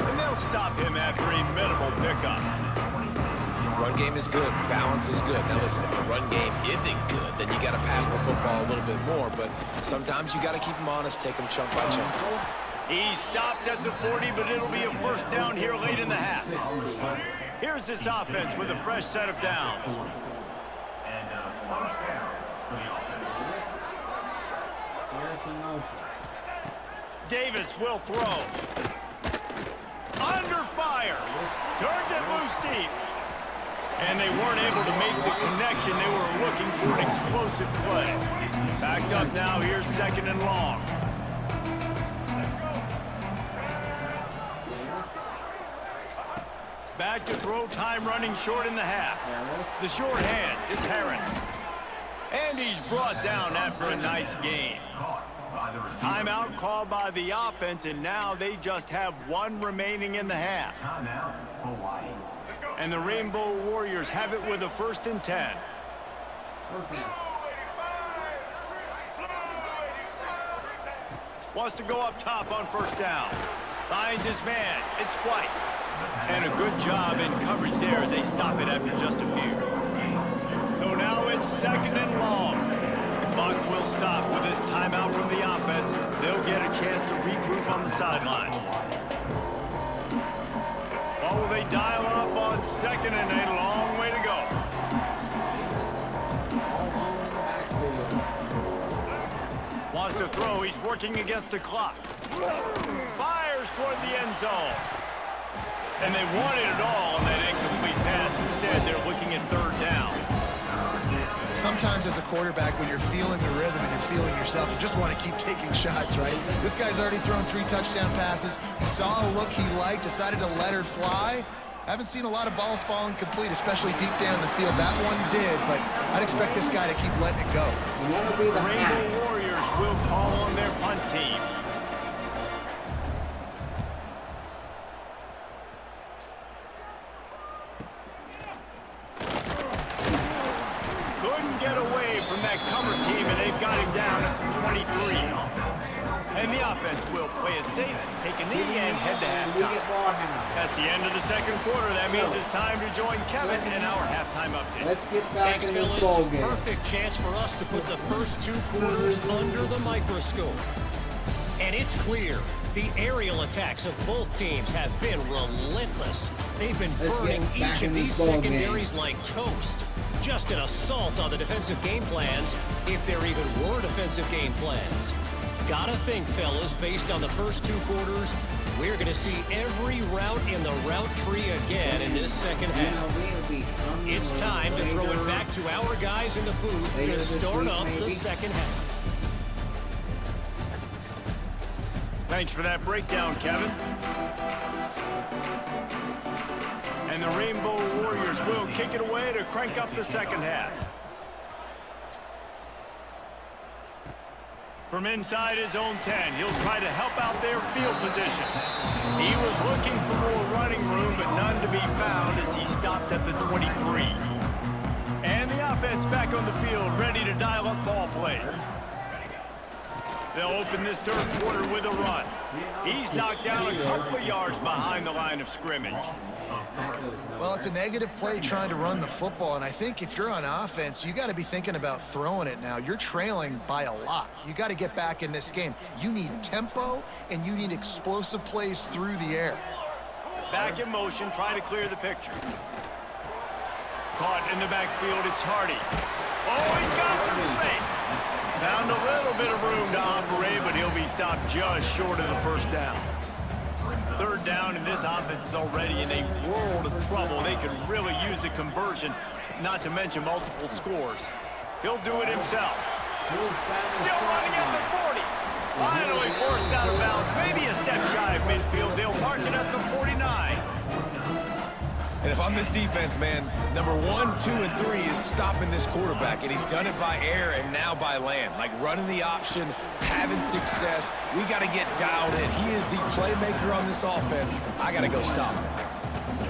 And they'll stop him after a minimal pickup. Run game is good. Balance is good. Now listen, if the run game isn't good, then you got to pass the football a little bit more. But sometimes you got to keep them honest, take them chunk by chunk. He stopped at the 40, but it'll be a 1st down here late in the half. Here's this offense with a fresh set of downs. Davis will throw. Under fire. Turns it loose deep. And they weren't able to make the connection. They were looking for an explosive play. Backed up now. Here's 2nd and long. Back to throw, time running short in the half. The short hands, it's Harris. And he's brought down after a nice gain. Timeout called by the offense, and now they just have 1 remaining in the half. And the Rainbow Warriors have it with a 1st and 10. Wants to go up top on 1st down. Finds his man. It's White. And a good job in coverage there as they stop it after just a few. So now it's 2nd and long. The clock will stop with this timeout from the offense. They'll get a chance to regroup on the sideline. Oh, they dial up on 2nd and a long way to go. Wants to throw. He's working against the clock. Fires toward the end zone. And they wanted it all on that incomplete pass. Instead, they're looking at 3rd down. Sometimes as a quarterback, when you're feeling the rhythm and you're feeling yourself, you just want to keep taking shots, right? This guy's already thrown 3 touchdown passes. He saw a look he liked, decided to let her fly. I haven't seen a lot of balls falling complete, especially deep down the field. That one did, but I'd expect this guy to keep letting it go. The Rainbow Warriors will call on their punt team. Get away from that cover team, and they've got him down at the 23. And the offense will play it safe, take a knee, and head to halftime. That's the end of the 2nd quarter. That means it's time to join Kevin in our halftime update. Let's get back Thanks, in this ball game. Perfect chance for us to put the first 2 quarters under the microscope. And it's clear, the aerial attacks of both teams have been relentless. They've been burning each of these secondaries like toast. Just an assault on the defensive game plans, if there even were defensive game plans. Gotta think, fellas, based on the first 2 quarters, we're gonna see every route in the route tree again in this 2nd half. It's time to throw it back to our guys in the booth to start up the 2nd half. Thanks for that breakdown, Kevin. And the Rainbow Warriors will kick it away to crank up the 2nd half. From inside his own 10, he'll try to help out their field position. He was looking for more running room, but none to be found as he stopped at the 23. And the offense back on the field, ready to dial up ball plays. They'll open this 3rd quarter with a run. He's knocked down a couple of yards behind the line of scrimmage. Well, it's a negative play trying to run the football, and I think if you're on offense, you got to be thinking about throwing it now. You're trailing by a lot. You got to get back in this game. You need tempo, and you need explosive plays through the air. Back in motion, trying to clear the picture. Caught in the backfield, it's Hardy. Oh, he's got some space. Found a little bit of room to operate, but he'll be stopped just short of the 1st down. 3rd down, and this offense is already in a world of trouble. They could really use a conversion, not to mention multiple scores. He'll do it himself. Still running at the 40. Finally forced out of bounds. Maybe a step shy of midfield. They'll mark it at the 49. And if I'm this defense, man, number 1, 2, and 3 is stopping this quarterback, and he's done it by air and now by land. Like running the option, having success. We got to get dialed in. He is the playmaker on this offense. I got to go stop him.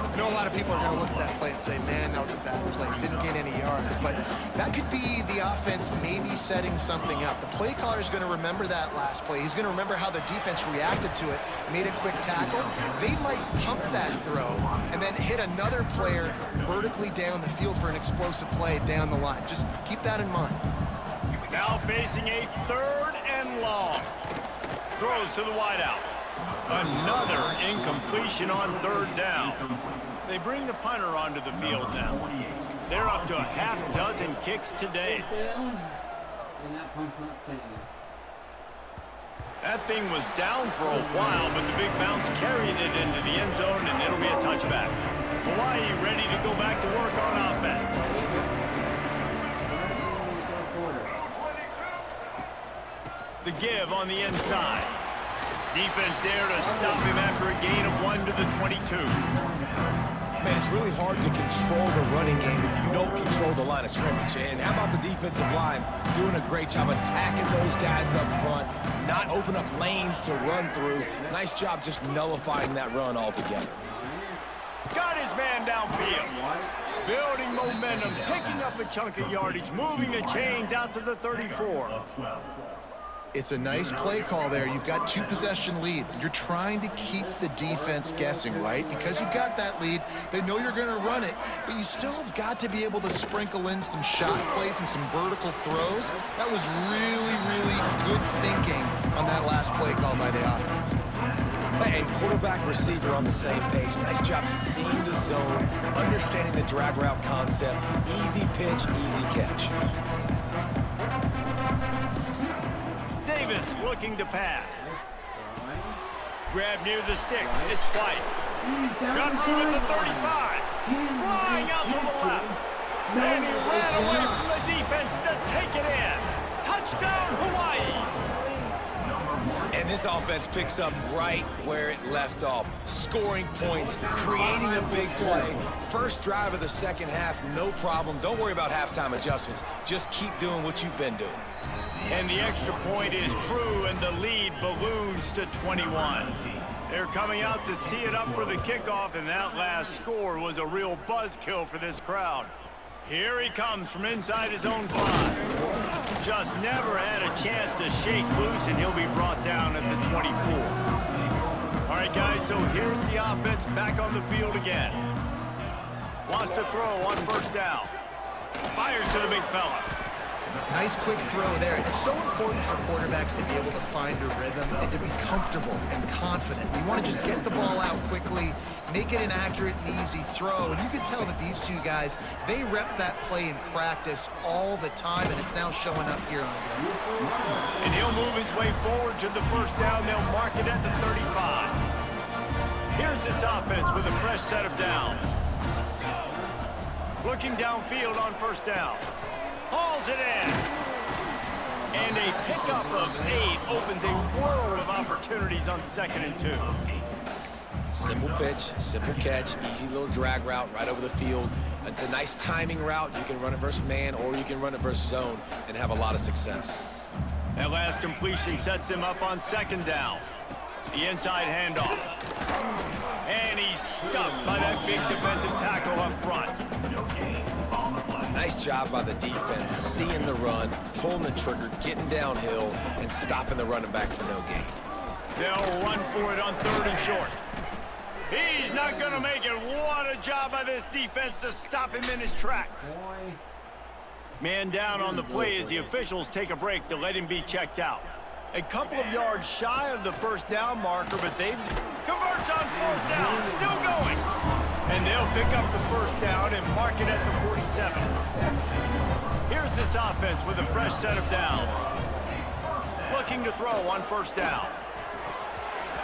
I know a lot of people are going to look at that play and say, man, that was a bad play. Didn't get any yards. But that could be the offense maybe setting something up. The play caller is going to remember that last play. He's going to remember how the defense reacted to it, made a quick tackle. They might pump that throw and then hit another player vertically down the field for an explosive play down the line. Just keep that in mind. Now facing a 3rd and long. Throws to the wideout. Another incompletion on 3rd down. They bring the punter onto the field now. They're up to a half-dozen kicks today. That thing was down for a while, but the big bounce carried it into the end zone, and it'll be a touchback. Hawaii ready to go back to work on offense. The give on the inside. Defense there to stop him after a gain of 1 to the 22. Man, it's really hard to control the running game if you don't control the line of scrimmage. And how about the defensive line doing a great job attacking those guys up front, not open up lanes to run through. Nice job just nullifying that run altogether. Got his man downfield. Building momentum, picking up a chunk of yardage, moving the chains out to the 34. It's a nice play call there. You've got 2-possession lead. You're trying to keep the defense guessing, right? Because you've got that lead, they know you're going to run it, but you still have got to be able to sprinkle in some shot plays and some vertical throws. That was really, really good thinking on that last play call by the offense. And quarterback, receiver on the same page. Nice job seeing the zone, understanding the drag route concept. Easy pitch, easy catch. Davis looking to pass. Grab near the sticks. It's White. Got room at the 35. Flying out to the left. And he ran away from the defense to take it in. Touchdown, Hawaii. And this offense picks up right where it left off. Scoring points, creating a big play. First drive of the second half, no problem. Don't worry about halftime adjustments. Just keep doing what you've been doing. And the extra point is true, and the lead balloons to 21. They're coming out to tee it up for the kickoff, and that last score was a real buzzkill for this crowd. Here he comes from inside his own 5. Just never had a chance to shake loose, and he'll be brought down at the 24. All right, guys, so here's the offense back on the field again. Wants to throw on first down. Fires to the big fella. Nice quick throw there. It's so important for quarterbacks to be able to find a rhythm and to be comfortable and confident. You want to just get the ball out quickly, make it an accurate and easy throw. And you can tell that these two guys, they rep that play in practice all the time, and it's now showing up here on game. And he'll move his way forward to the first down. They'll mark it at the 35. Here's this offense with a fresh set of downs. Looking downfield on first down. Hauls it in. And a pickup of 8 opens a world of opportunities on 2nd and 2. Simple pitch, simple catch, easy little drag route right over the field. It's a nice timing route. You can run it versus man, or you can run it versus zone and have a lot of success. That last completion sets him up on 2nd down. The inside handoff. And he's stuffed by that big defensive tackle up front. Nice job by the defense, seeing the run, pulling the trigger, getting downhill, and stopping the running back for no gain. They'll run for it on 3rd and short. He's not going to make it. What a job by this defense to stop him in his tracks. Man down on the play as the officials take a break to let him be checked out. A couple of yards shy of the first down marker, but they've converts on 4th down, still going. And they'll pick up the first down and mark it at the 47. Here's this offense with a fresh set of downs. Looking to throw on first down.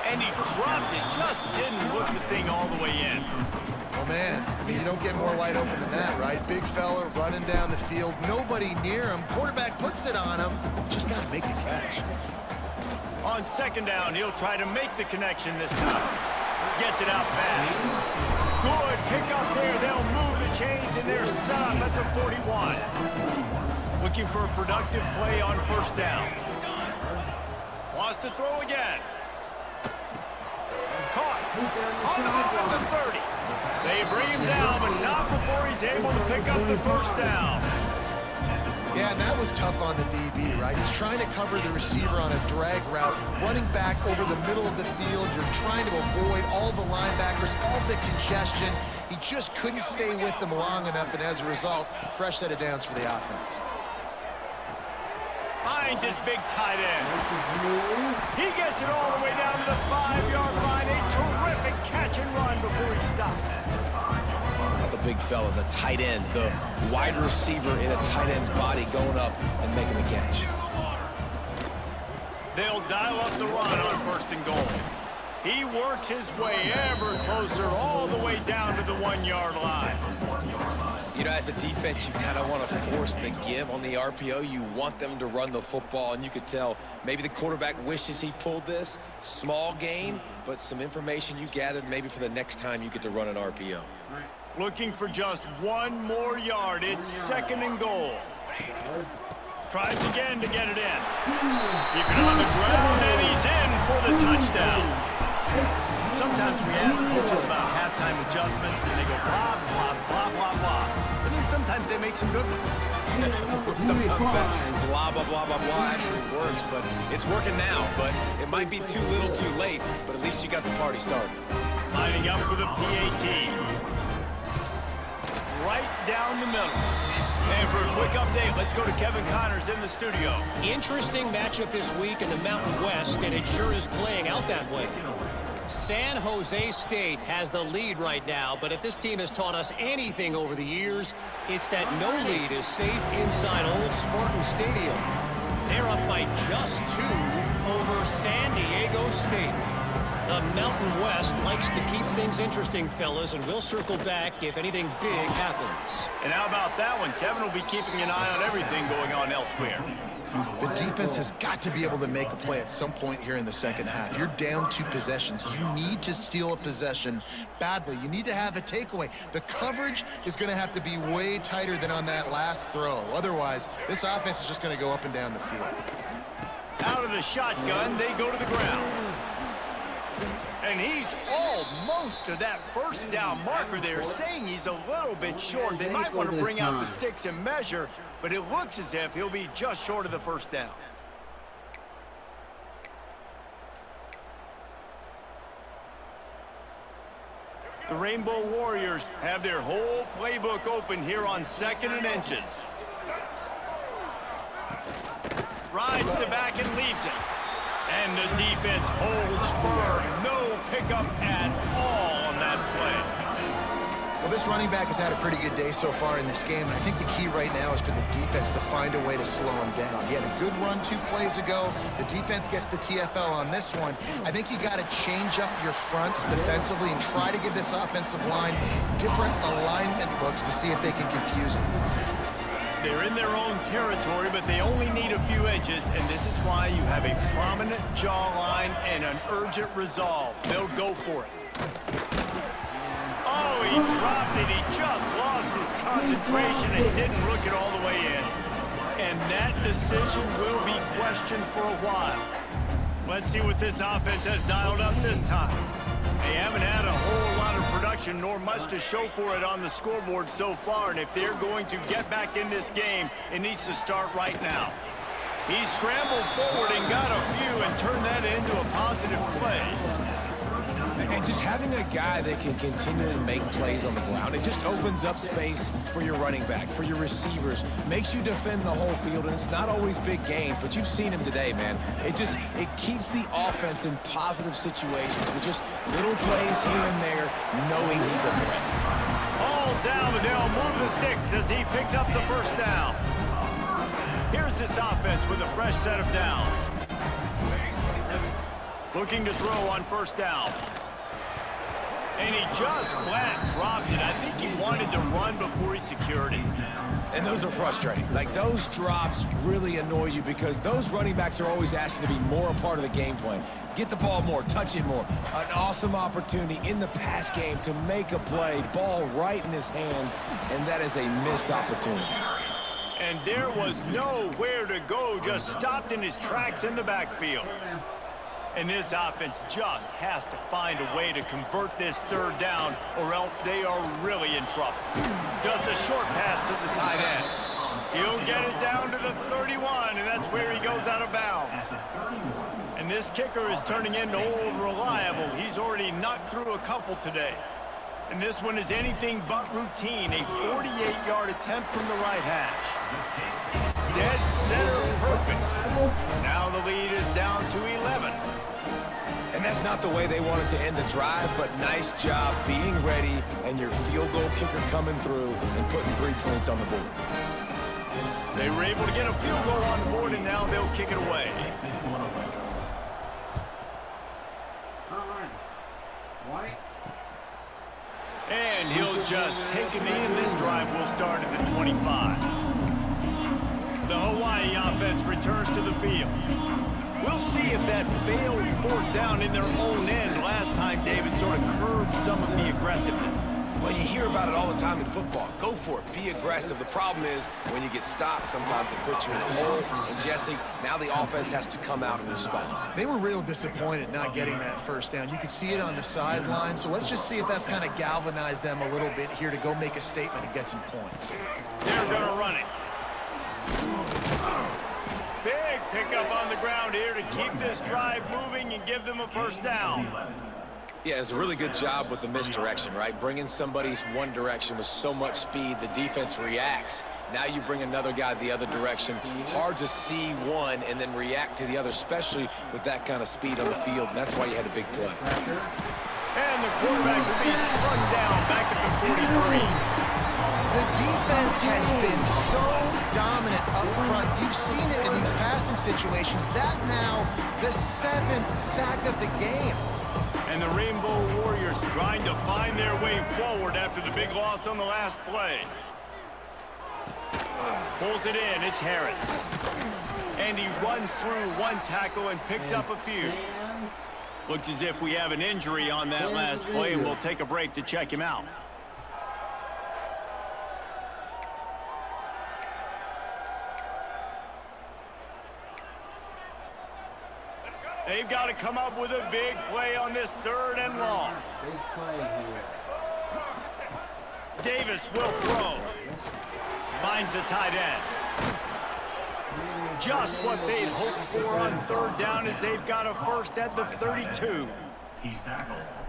And he dropped it, just didn't look the thing all the way in. Oh, man, I mean, you don't get more wide open than that, right? Big fella running down the field, nobody near him. Quarterback puts it on him. Just got to make the catch. On 2nd down, he'll try to make the connection this time. Gets it out fast. Good pickup there. They'll move the chains, and they're set up at the 41. Looking for a productive play on first down. Wants to throw again. Caught. On the move at the 30. They bring him down, but not before he's able to pick up the first down. Yeah, and that was tough on the DB, right? He's trying to cover the receiver on a drag route, running back over the middle of the field. You're trying to avoid all the linebackers, all the congestion. He just couldn't stay with them long enough, and as a result, fresh set of downs for the offense. Finds his big tight end. He gets it all the way down to the 5-yard line. A terrific catch and run before he stopped. The big fella, the tight end, the wide receiver in a tight end's body going up and making the catch. They'll dial up the run on 1st and goal. He works his way ever closer all the way down to the 1-yard line. You know, as a defense, you kind of want to force the give on the RPO. You want them to run the football, and you could tell maybe the quarterback wishes he pulled this. Small gain, but some information you gathered maybe for the next time you get to run an RPO. Looking for just 1 more yard. It's 2nd and goal. Tries again to get it in. Keep it on the ground, and he's in for the touchdown. Sometimes we ask coaches about halftime halftime adjustments, and they go blah, blah, blah, blah, blah. But then sometimes they make some good ones. Sometimes that blah, blah, blah, blah, blah actually works, but it's working now. But it might be too little too late, but at least you got the party started. Lining up for the PAT. Right down the middle. And for a quick update, let's go to Kevin Connors in the studio. Interesting matchup this week in the Mountain West, and it sure is playing out that way. San Jose State has the lead right now, but if this team has taught us anything over the years, it's that no lead is safe inside old Spartan Stadium. They're up by just 2 over San Diego State. The Mountain West likes to keep things interesting, fellas, and we'll circle back if anything big happens. And how about that one? Kevin will be keeping an eye on everything going on elsewhere. The defense has got to be able to make a play at some point here in the second half. You're down 2 possessions. You need to steal a possession badly. You need to have a takeaway. The coverage is going to have to be way tighter than on that last throw. Otherwise, this offense is just going to go up and down the field. Out of the shotgun, they go to the ground. And he's almost to that first down marker there, saying he's a little bit short. They might want to bring out the sticks and measure, but it looks as if he'll be just short of the first down. The Rainbow Warriors have their whole playbook open here on 2nd and inches. Rides the back and leaves it. And the defense holds firm. No pickup at all on that play. Well, this running back has had a pretty good day so far in this game. And I think the key right now is for the defense to find a way to slow him down. He had a good run 2 plays ago. The defense gets the TFL on this one. I think you got to change up your fronts defensively and try to give this offensive line different alignment looks to see if they can confuse him. They're in their own territory, but they only need a few inches, and this is why you have a prominent jawline and an urgent resolve. They'll go for it. Oh, he dropped it. He just lost his concentration and didn't look it all the way in. And that decision will be questioned for a while. Let's see what this offense has dialed up this time. They haven't had a whole lot of production, nor much to show for it on the scoreboard so far. And if they're going to get back in this game, it needs to start right now. He scrambled forward and got a few and turned that into a positive play. And just having a guy that can continually make plays on the ground, it just opens up space for your running back, for your receivers, makes you defend the whole field, and it's not always big gains, but you've seen him today, man. It keeps the offense in positive situations with just little plays here and there, knowing he's a threat. All down, but they'll move the sticks as he picks up the first down. Here's this offense with a fresh set of downs. Looking to throw on first down. And he just flat dropped it. I think he wanted to run before he secured it. And those are frustrating. Like, those drops really annoy you because those running backs are always asking to be more a part of the game plan. Get the ball more, touch it more. An awesome opportunity in the pass game to make a play, ball right in his hands, and that is a missed opportunity. And there was nowhere to go, just stopped in his tracks in the backfield. And this offense just has to find a way to convert this third down, or else they are really in trouble. Just a short pass to the tight end. He'll get it down to the 31, and that's where he goes out of bounds. And this kicker is turning into old reliable. He's already knocked through a couple today. And this one is anything but routine, a 48-yard attempt from the right hash. Dead center perfect. Now the lead is down to 11. And that's not the way they wanted to end the drive, but nice job being ready and your field goal kicker coming through and putting 3 points on the board. They were able to get a field goal on the board, and now they'll kick it away. White. And he'll just take a knee, and this drive will start at the 25. The Hawaii offense returns to the field. We'll see if that failed fourth down in their own end last time, David, sort of curbed some of the aggressiveness. Well, you hear about it all the time in football. Go for it. Be aggressive. The problem is when you get stopped, sometimes it puts you in a hole. And, Jesse, now the offense has to come out and respond. They were real disappointed not getting that first down. You could see it on the sideline. So let's just see if that's kind of galvanized them a little bit here to go make a statement and get some points. They're going to run it. Big pickup on the ground here to keep this drive moving and give them a first down. Yeah, it's a really good job with the misdirection, right? Bringing somebody's one direction with so much speed, the defense reacts. Now you bring another guy the other direction. Hard to see one and then react to the other, especially with that kind of speed on the field, and that's why you had a big play. And the quarterback will be slung down back at the 43. The defense has been so dominant up front. You've seen it in these passing situations. That now the 7th sack of the game. And the Rainbow Warriors trying to find their way forward after the big loss on the last play. Pulls it in, it's Harris. And he runs through one tackle and picks up a few. Looks as if we have an injury on that last play, and we'll take a break to check him out. They've got to come up with a big play on this 3rd and long. Big play here. Davis will throw. Finds the tight end. Just what they'd hoped for on 3rd down as they've got a first at the 32.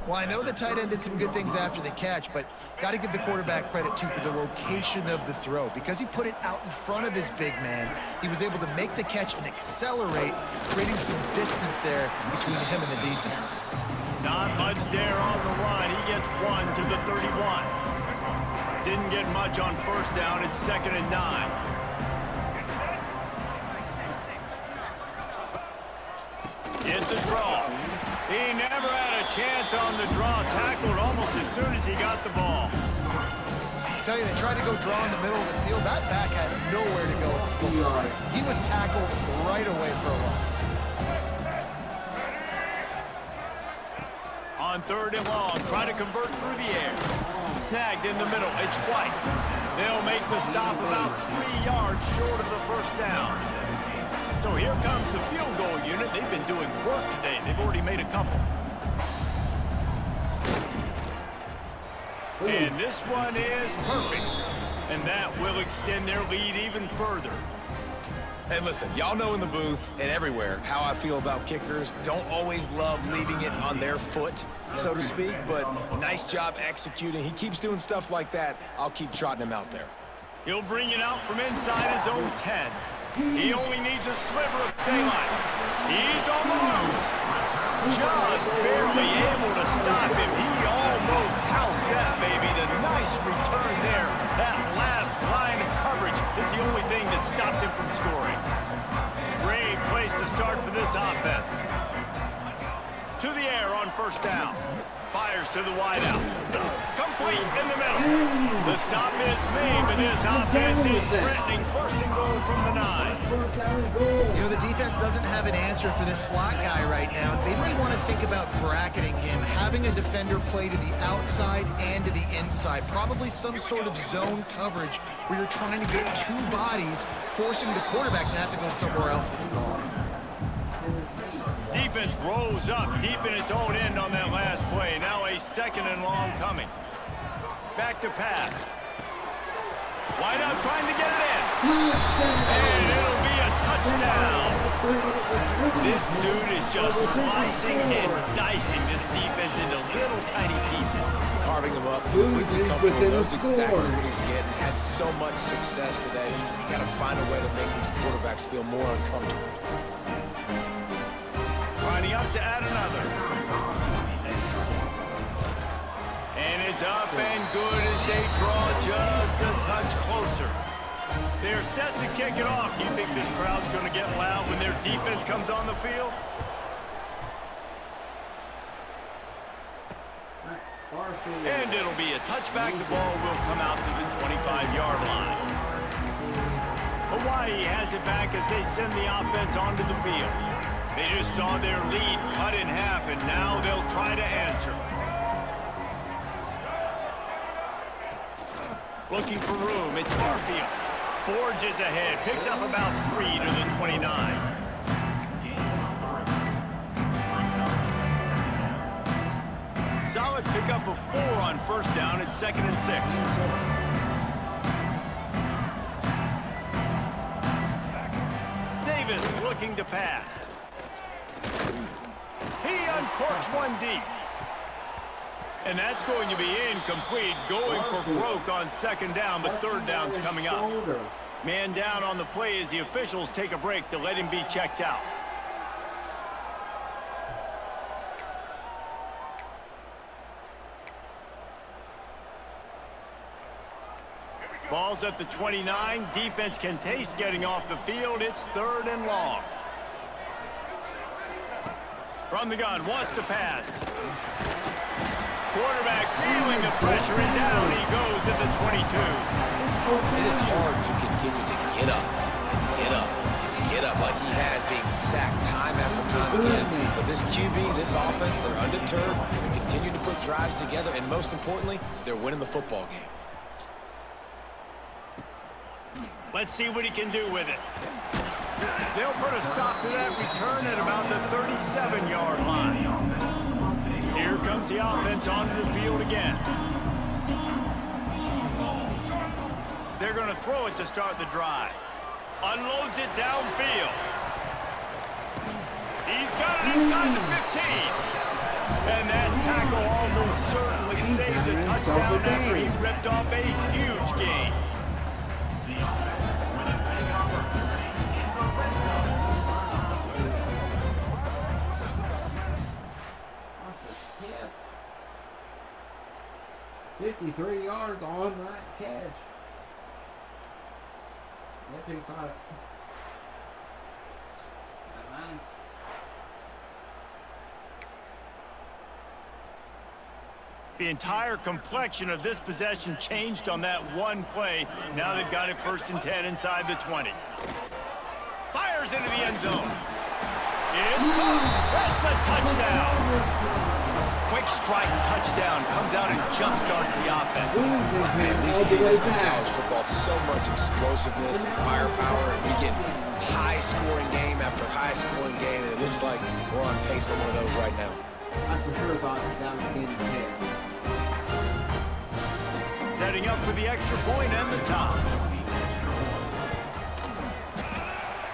Well, I know the tight end did some good things after the catch, but got to give the quarterback credit, too, for the location of the throw. Because he put it out in front of his big man, he was able to make the catch and accelerate, creating some distance there between him and the defense. Not much there on the run. He gets 1 to the 31. Didn't get much on 1st down. It's 2nd and 9. It's a draw. He never had a chance on the draw. Tackled almost as soon as he got the ball. I tell you, they tried to go draw in the middle of the field. That back had nowhere to go with the football. He was tackled right away for a loss. On 3rd and long, try to convert through the air. Snagged in the middle. It's White. They'll make the stop about 3 yards short of the first down. So here comes the field goal unit. They've been doing work today. They've already made a couple. And this one is perfect. And that will extend their lead even further. Hey, listen, y'all know in the booth and everywhere how I feel about kickers. Don't always love leaving it on their foot, so to speak, but nice job executing. He keeps doing stuff like that. I'll keep trotting him out there. He'll bring it out from inside his own 10. He only needs a sliver of daylight. He's on the loose. Just barely able to stop him. He almost housed that baby. The nice return there. That last line of coverage is the only thing that stopped him from scoring. Great place to start for this offense. To the air on 1st down. Fires to the wideout. Complete in the middle. The stop is made, but this offense is threatening 1st and goal from the 9. You know, the defense doesn't have an answer for this slot guy right now. They may want to think about bracketing him, having a defender play to the outside and to the inside. Probably some sort of zone coverage where you're trying to get 2 bodies, forcing the quarterback to have to go somewhere else with the ball. Defense rose up deep in its own end on that last play. Now a 2nd and long coming. Back to pass. Wide out trying to get it in. And it'll be a touchdown. This dude is just slicing and dicing this defense into little tiny pieces. Carving him up, completely comfortable, knows exactly what he's getting. Had so much success today. You got to find a way to make these quarterbacks feel more uncomfortable. Lining up to add another. And it's up and good as they draw just a touch closer. They're set to kick it off. You think this crowd's going to get loud when their defense comes on the field? And it'll be a touchback. The ball will come out to the 25-yard line. Hawaii has it back as they send the offense onto the field. They just saw their lead cut in half, and now they'll try to answer. Looking for room. It's Barfield. Forges ahead. Picks up about 3 to the 29. Solid pickup of 4 on first down. It's 2nd and 6. Davis looking to pass. He uncorks one deep. And that's going to be incomplete, going for broke on 2nd down, but 3rd down's coming up. Man down on the play as the officials take a break to let him be checked out. Ball's at the 29. Defense can taste getting off the field. It's 3rd and long. From the gun, wants to pass. Quarterback feeling the pressure, and down he goes at the 22. It is hard to continue to get up and get up and get up like he has, being sacked time after time again. But this QB, this offense, they're undeterred. They continue to put drives together, and most importantly, they're winning the football game. Let's see what he can do with it. They'll put a stop to that return at about the 37-yard line. Here comes the offense onto the field again. They're going to throw it to start the drive. Unloads it downfield. He's got it inside the 15. And that tackle almost certainly saved a touchdown after he ripped off a huge gain. Yeah. 53 yards on that catch. Yep, he caught it. Nice. The entire complexion of this possession changed on that one play. Now they've got it 1st and 10 inside the 20. Fires into the end zone. It's caught. That's a touchdown. Quick strike touchdown comes out and jump-starts the offense. Man, we see this in college football, so much explosiveness and firepower, and we get high-scoring game after high-scoring game, and it looks like we're on pace for one of those right now. I for sure thought that was getting hit. Setting up for the extra point and the top.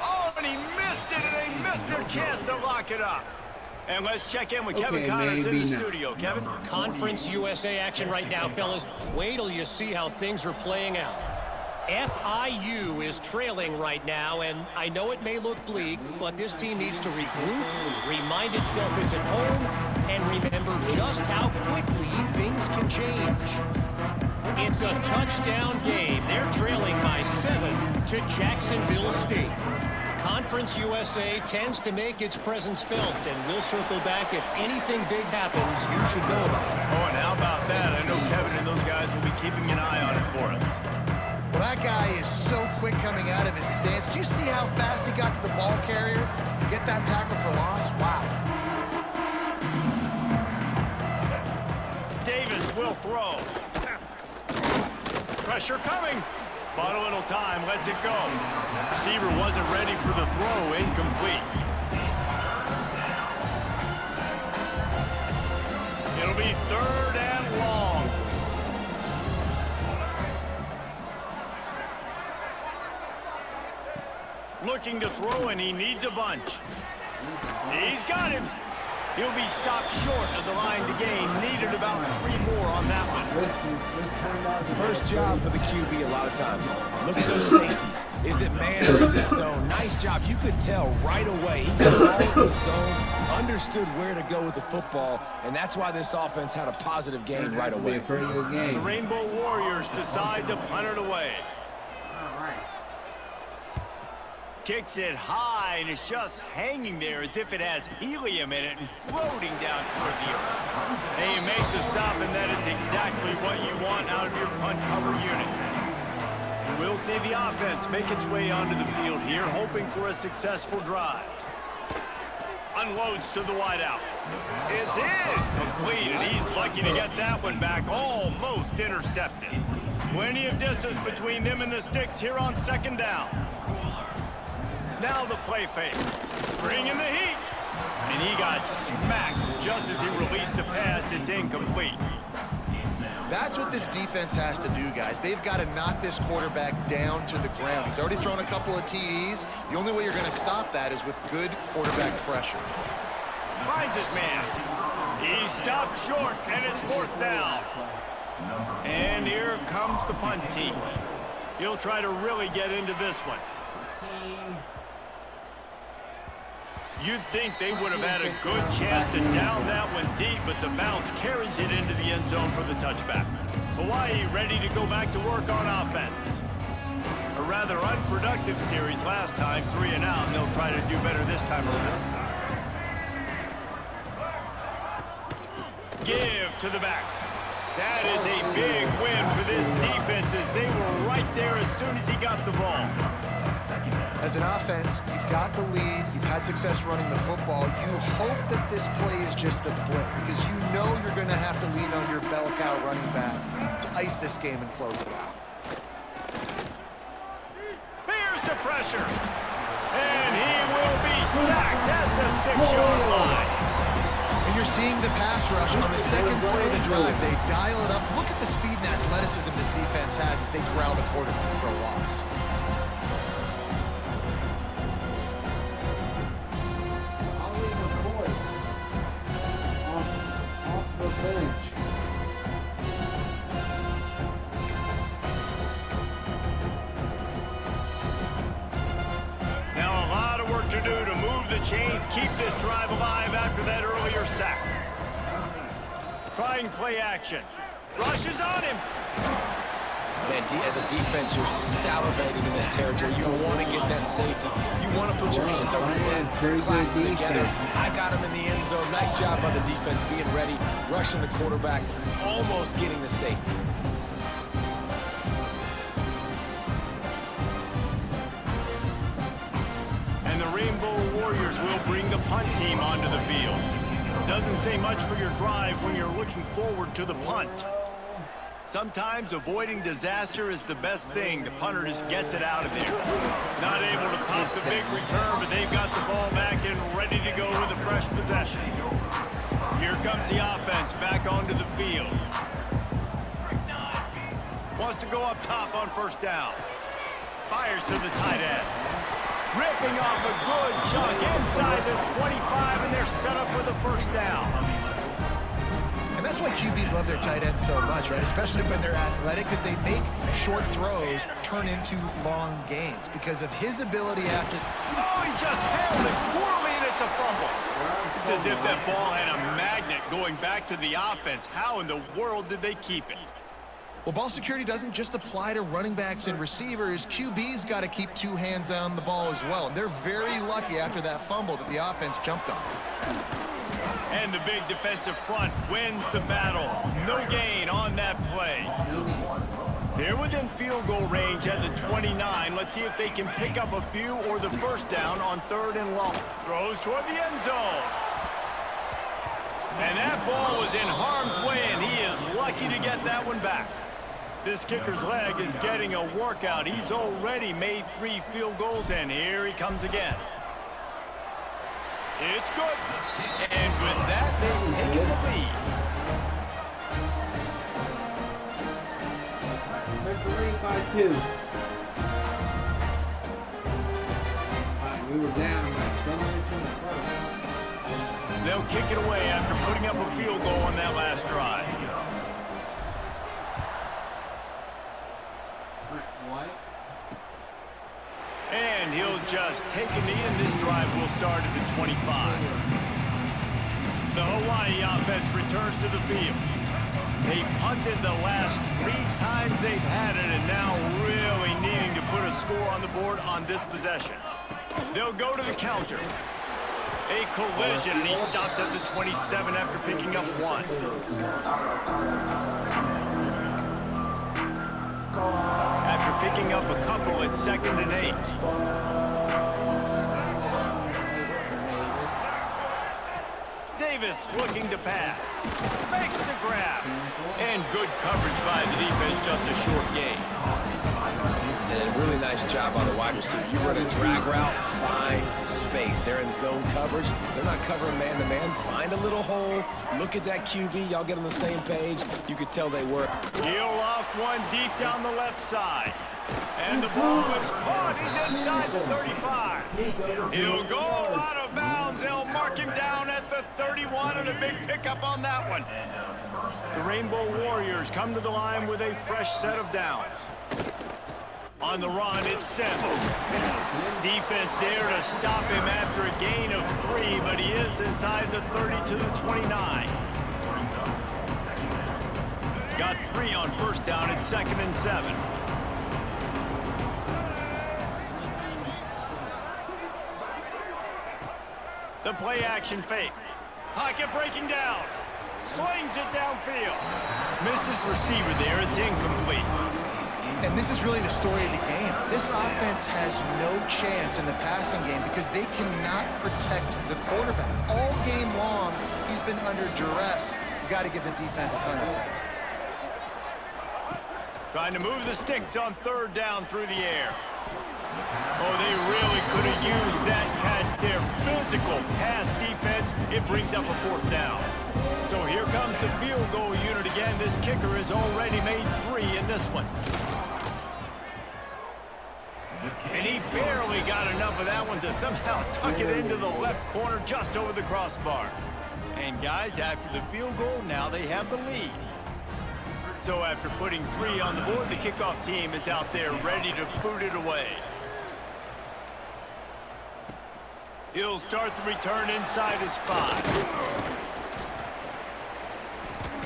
Oh, and he missed it, and they missed their chance to lock it up. And let's check in with Kevin Connors in the studio. Kevin? Conference USA action right now, fellas. Wait till you see how things are playing out. FIU is trailing right now, and I know it may look bleak, but this team needs to regroup, remind itself it's at home, and remember just how quickly things can change. It's a touchdown game. They're trailing by 7 to Jacksonville State. Conference USA tends to make its presence felt, and we'll circle back if anything big happens you should know about. Oh, and how about that? I know Kevin and those guys will be keeping an eye on it for us. Well, that guy is so quick coming out of his stance. Did you see how fast he got to the ball carrier? Get that tackle for loss? Wow. Davis will throw. Pressure coming. Bought a little time, lets it go. Receiver wasn't ready for the throw, incomplete. It'll be 3rd and long. Looking to throw, and he needs a bunch. He's got him. He'll be stopped short of the line to gain. Needed about 3 more on that one. First job for the QB a lot of times. Look at those safeties. Is it man or is it zone? Nice job. You could tell right away. He saw the zone, understood where to go with the football, and that's why this offense had a positive gain right away. Be a pretty good game. The Rainbow Warriors decide to punt it away. All right. Kicks it high, and it's just hanging there as if it has helium in it and floating down toward the earth. And you make the stop, and that is exactly what you want out of your punt cover unit. We'll see the offense make its way onto the field here, hoping for a successful drive. Unloads to the wideout. It's incomplete, and he's lucky to get that one back, almost intercepted. Plenty of distance between them and the sticks here on second down. Now the play fake. Bringing the heat. And he got smacked just as he released the pass. It's incomplete. That's what this defense has to do, guys. They've got to knock this quarterback down to the ground. He's already thrown a couple of TDs. The only way you're going to stop that is with good quarterback pressure. Finds his man. He stopped short, and it's fourth down. And here comes the punt team. He'll try to really get into this one. You'd think they would have had a good chance to down that one deep, but the bounce carries it into the end zone for the touchback. Hawaii ready to go back to work on offense. A rather unproductive series last time, 3 and out, and they'll try to do better this time around. Give to the back. That is a big win for this defense as they were right there as soon as he got the ball. As an offense, you've got the lead, you've had success running the football. You hope that this play is just a blip because you know you're going to have to lean on your bell cow running back to ice this game and close it out. Here's the pressure. And he will be sacked at the 6-yard line. And you're seeing the pass rush on the second play of the drive. They dial it up. Look at the speed and athleticism this defense has as they corral the quarterback for a loss. Now a lot of work to do to move the chains, keep this drive alive after that earlier sack. Trying play action. Rushes on him. Man, as a defense, you're salivating in this territory. You want to get that safety. You want to put your hands over your head, clasp them together. I got him in the end zone. Nice job by the defense being ready, rushing the quarterback, almost getting the safety. And the Rainbow Warriors will bring the punt team onto the field. Doesn't say much for your drive when you're looking forward to the punt. Sometimes avoiding disaster is the best thing. The punter just gets it out of there. Not able to pop the big return, but they've got the ball back and ready to go with a fresh possession. Here comes the offense back onto the field. Wants to go up top on first down. Fires to the tight end. Ripping off a good chunk inside the 25, and they're set up for the first down. And that's why QBs love their tight ends so much, right? Especially when they're athletic, because they make short throws turn into long gains because of his ability after... Oh, he just handled it poorly, and it's a fumble. It's as if that ball had a magnet going back to the offense. How in the world did they keep it? Well, ball security doesn't just apply to running backs and receivers. QB's got to keep 2 hands on the ball as well. And they're very lucky after that fumble that the offense jumped on. And the big defensive front wins the battle. No gain on that play. They're within field goal range at the 29. Let's see if they can pick up a few or the first down on 3rd and long. Throws toward the end zone. And that ball was in harm's way, and he is lucky to get that one back. This kicker's leg is getting a workout. He's already made 3 field goals, and here he comes again. It's good. And with that, they've taken the lead. Let's lead by 2. We were down like 7 minutes in the first. They'll kick it away after putting up a field goal on that last drive. And he'll just take a knee, and this drive will start at the 25. The Hawaii offense returns to the field. They've punted the last 3 times they've had it, and now really needing to put a score on the board on this possession. They'll go to the counter. A collision, and he stopped at the 27 after picking up 1. After picking up a couple at 2nd and 8. Davis looking to pass. Makes the grab. And good coverage by the defense, just a short gain. And a really nice job on the wide receiver. You run a drag route, find space. They're in zone coverage. They're not covering man-to-man. Find a little hole. Look at that QB. Y'all get on the same page. You could tell they were. He'll loft one deep down the left side. And the ball is caught. He's inside the 35. He'll go out of bounds. They'll mark him down at the 31, and a big pickup on that one. The Rainbow Warriors come to the line with a fresh set of downs. On the run, it's Semple. Defense there to stop him after a gain of 3, but he is inside the 30 to the 29. Got 3 on first down. It's 2nd and 7. The play action fake. Pocket breaking down. Slings it downfield. Missed his receiver there. It's incomplete. And this is really the story of the game. This offense has no chance in the passing game because they cannot protect the quarterback. All game long, he's been under duress. You got to give the defense time. Trying to move the sticks on 3rd down through the air. Oh, they really could have used that catch there. Physical pass defense. It brings up a 4th down. So here comes the field goal unit again. This kicker has already made 3 in this one. And he barely got enough of that one to somehow tuck it into the left corner just over the crossbar. And guys, after the field goal, now they have the lead. So after putting 3 on the board, the kickoff team is out there ready to boot it away. He'll start the return inside his 5.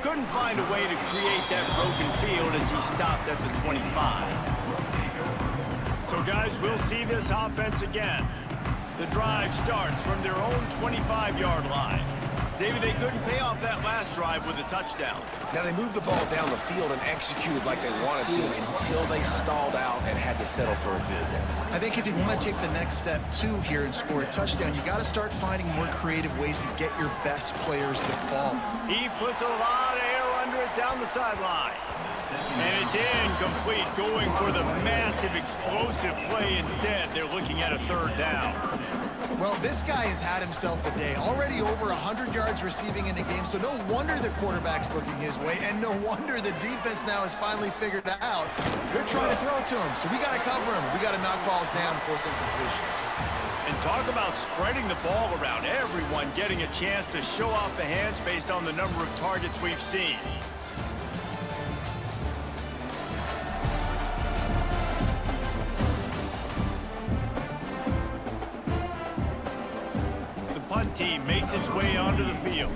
Couldn't find a way to create that broken field as he stopped at the 25. So guys, we'll see this offense again. The drive starts from their own 25-yard line. David, they couldn't pay off that last drive with a touchdown. Now, they moved the ball down the field and executed like they wanted to until they stalled out and had to settle for a field goal. I think if you want to take the next step, too, here and score a touchdown, you got to start finding more creative ways to get your best players the ball. He puts a lot of air under it down the sideline. And it's incomplete, going for the massive explosive play instead. They're looking at a 3rd down. Well, this guy has had himself a day. Already over 100 yards receiving in the game, so no wonder the quarterback's looking his way, and no wonder the defense now has finally figured out they're trying to throw it to him. So we got to cover him. We got to knock balls down, force incompletions. And talk about spreading the ball around. Everyone getting a chance to show off the hands based on the number of targets we've seen. Punt team makes its way onto the field.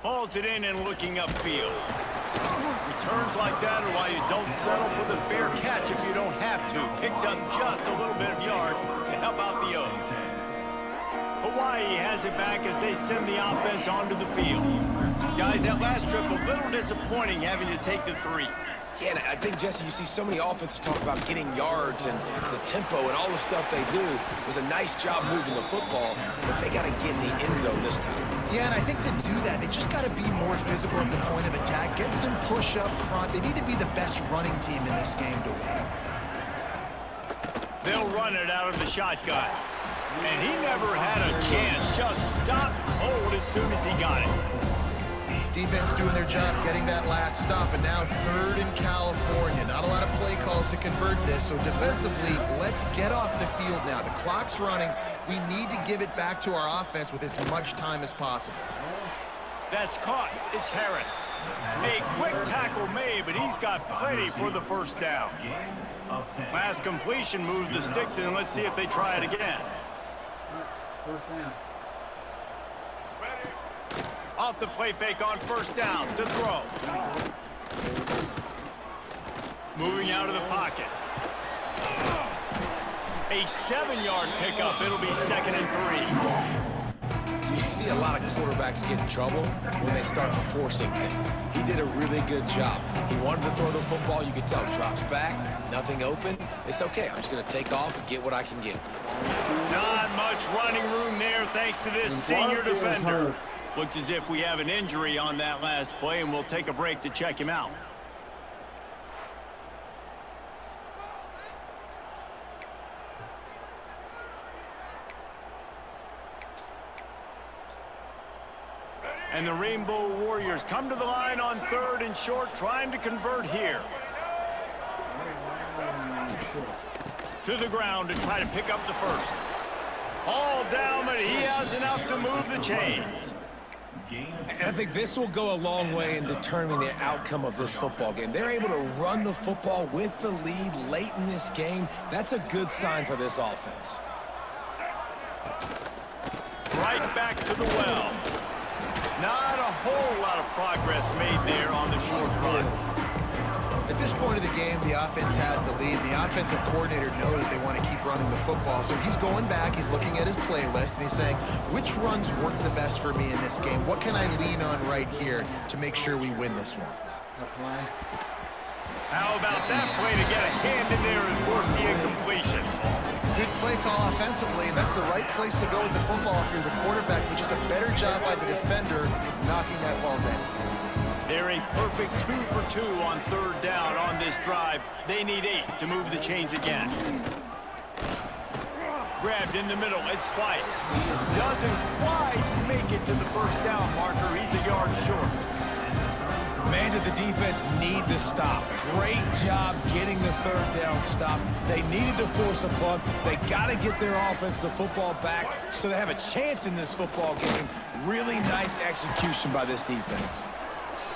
Hauls it in and looking upfield. Returns like that are why you don't settle for the fair catch if you don't have to. Picks up just a little bit of yards to help out the O's. Hawaii has it back as they send the offense onto the field. Guys, that last trip a little disappointing having to take the 3. Yeah, and I think, Jesse, you see so many offenses talk about getting yards and the tempo and all the stuff they do. It was a nice job moving the football, but they got to get in the end zone this time. Yeah, and I think to do that, they just got to be more physical at the point of attack, get some push up front. They need to be the best running team in this game to win. They'll run it out of the shotgun. And he never had a chance, just stopped cold as soon as he got it. Defense doing their job, getting that last stop, and now 3rd in California. Not a lot of play calls to convert this, so defensively, let's get off the field now. The clock's running. We need to give it back to our offense with as much time as possible. That's caught. It's Harris. A quick tackle made, but he's got plenty for the 1st down. Last completion moved the sticks in. Let's see if they try it again. 1st down. Off the play fake on 1st down to throw. Moving out of the pocket. A 7-yard pickup. It'll be 2nd and 3. You see a lot of quarterbacks get in trouble when they start forcing things. He did a really good job. He wanted to throw the football. You could tell. Drops back, nothing open. It's okay. I'm just going to take off and get what I can get. Not much much running room there thanks to this senior defender. Looks as if we have an injury on that last play, and we'll take a break to check him out. And the Rainbow Warriors come to the line on 3rd and short, trying to convert here. To the ground to try to pick up the first. All down, but he has enough to move the chains. And I think this will go a long way in determining the outcome of this football game. They're able to run the football with the lead late in this game. That's a good sign for this offense. Right back to the well. Not a whole lot of progress made there on the short run. At this point of the game, the offense has the lead. The offensive coordinator knows they want to keep running the football. So he's going back, he's looking at his playlist, and he's saying, which runs work the best for me in this game? What can I lean on right here to make sure we win this one? How about that play to get a hand in there and force the incompletion? Good play call offensively, and that's the right place to go with the football if you're the quarterback, but just a better job by the defender knocking that ball down. They're a perfect 2 for 2 on 3rd down on this drive. They need 8 to move the chains again. Grabbed in the middle, it's White. Doesn't quite make it to the first down marker. He's a yard short. Man, did the defense need the stop. Great job getting the 3rd down stop. They needed to force a punt. They got to get their offense the football back so they have a chance in this football game. Really nice execution by this defense.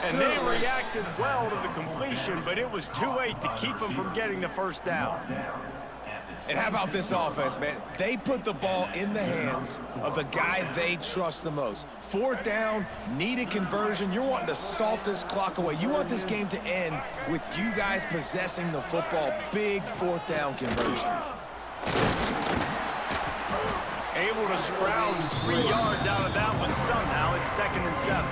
And they reacted well to the completion, but it was too late to keep them from getting the first down. And how about this offense, man? They put the ball in the hands of the guy they trust the most. 4th down, needed conversion. You're wanting to salt this clock away. You want this game to end with you guys possessing the football. Big 4th down conversion. Able to scrounge 3 yards out of that one somehow. It's 2nd and 7.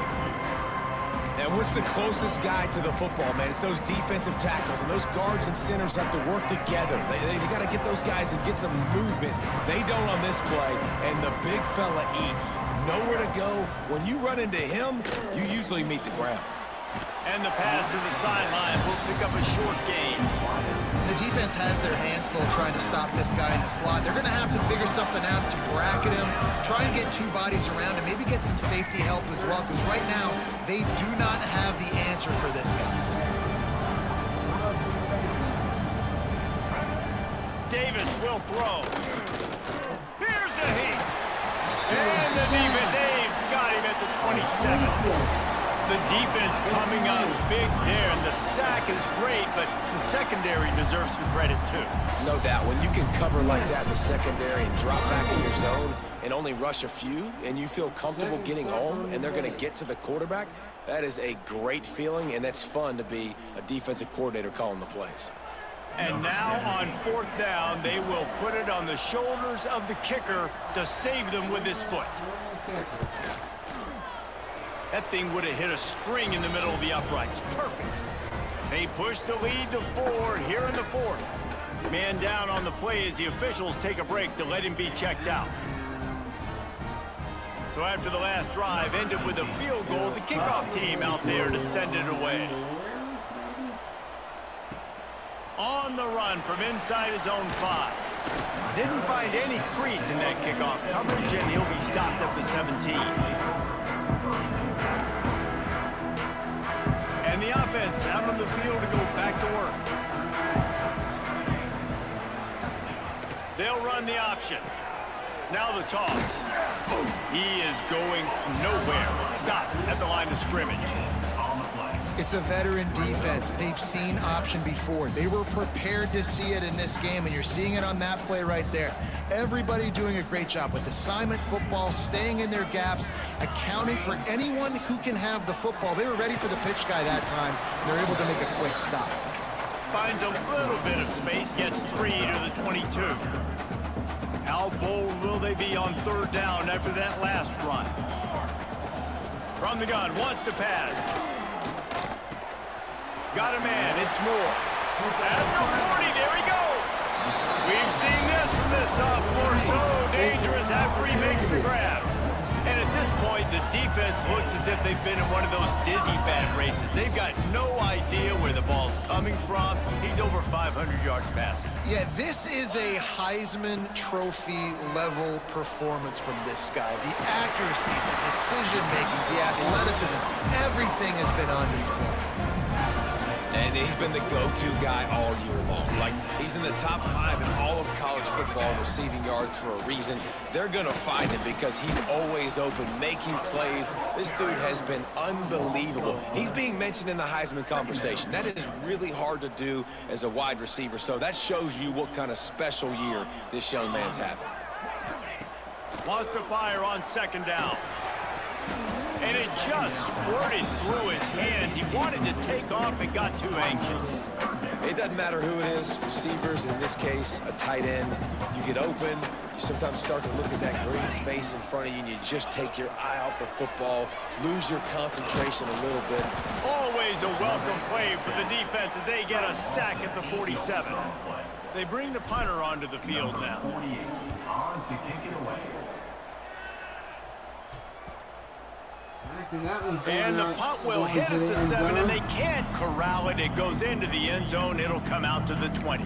And what's the closest guy to the football, man? It's those defensive tackles, and those guards and centers have to work together. They got to get those guys and get some movement. They don't on this play, and the big fella eats. Nowhere to go. When you run into him, you usually meet the ground. And the pass to the sideline will pick up a short gain. The defense has their hands full trying to stop this guy in the slot. They're going to have to figure something out to bracket him, try and get 2 bodies around, and maybe get some safety help as well, because right now they do not have the answer for this guy. Davis will throw. Here's a heat. And the defense, they've got him at the 27. The defense coming up big there, and the sack is great, but the secondary deserves some credit too. No doubt. When you can cover like that in the secondary and drop back in your zone and only rush a few, and you feel comfortable getting home, and they're going to get to the quarterback, that is a great feeling, and that's fun to be a defensive coordinator calling the plays. And now on 4th down, they will put it on the shoulders of the kicker to save them with his foot. That thing would have hit a string in the middle of the uprights. Perfect. They push the lead to 4 here in the 4th. Man down on the play as the officials take a break to let him be checked out. So after the last drive ended with a field goal, the kickoff team out there to send it away. On the run from inside his own 5. Didn't find any crease in that kickoff coverage, and he'll be stopped at the 17. And the offense out on the field to go back to work. They'll run the option. Now the toss. He is going nowhere. Stop at the line of scrimmage. It's a veteran defense. They've seen option before. They were prepared to see it in this game, and you're seeing it on that play right there. Everybody doing a great job with assignment football, staying in their gaps, accounting for anyone who can have the football. They were ready for the pitch guy that time, and they're able to make a quick stop. Finds a little bit of space, gets 3 to the 22. How bold will they be on 3rd down after that last run? From the gun, wants to pass. Got a man, it's Moore. After 40, there he goes. We've seen this from this sophomore, so dangerous after the grab. And at this point, the defense looks as if they've been in one of those dizzy bad races. They've got no idea where the ball's coming from. He's over 500 yards passing. Yeah, this is a Heisman Trophy level performance from this guy. The accuracy, the decision-making, the athleticism, everything has been on display. And he's been the go-to guy all year long. Like, he's in the top 5 in all of college football receiving yards for a reason. They're going to find him because he's always open, making plays. This dude has been unbelievable. He's being mentioned in the Heisman conversation. That is really hard to do as a wide receiver, so that shows you what kind of special year this young man's having. Wants to fire on second down. And it just squirted through his hands. He wanted to take off and got too anxious. It doesn't matter who it is, receivers, in this case, a tight end. You get open, you sometimes start to look at that green space in front of you, and you just take your eye off the football, lose your concentration a little bit. Always a welcome play for the defense as they get a sack at the 47. They bring the punter onto the field now. And the punt will hit at the 7, and they can't corral it. It goes into the end zone. It'll come out to the 20.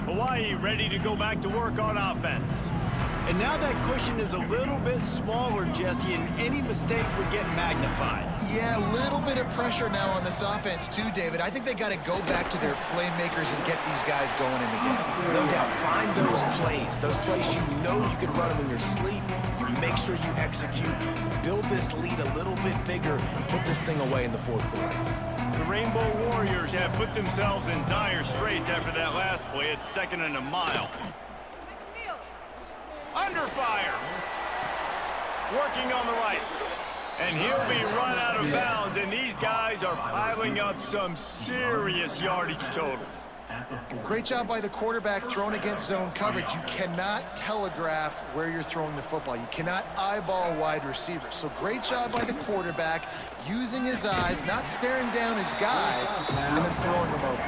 Hawaii ready to go back to work on offense. And now that cushion is a little bit smaller, Jesse, and any mistake would get magnified. Yeah, a little bit of pressure now on this offense too, David. I think they got to go back to their playmakers and get these guys going in the game. No doubt, find those plays you know you can run them in your sleep. You make sure you execute, build this lead a little bit bigger, put this thing away in the fourth quarter. The Rainbow Warriors have put themselves in dire straits after that last play. It's 2nd and a mile. Under fire. Working on the right. And he'll be run out of bounds, and these guys are piling up some serious yardage totals. Great job by the quarterback thrown against zone coverage. You cannot telegraph where you're throwing the football. You cannot eyeball wide receivers. So great job by the quarterback using his eyes, not staring down his guy, and then throwing him open.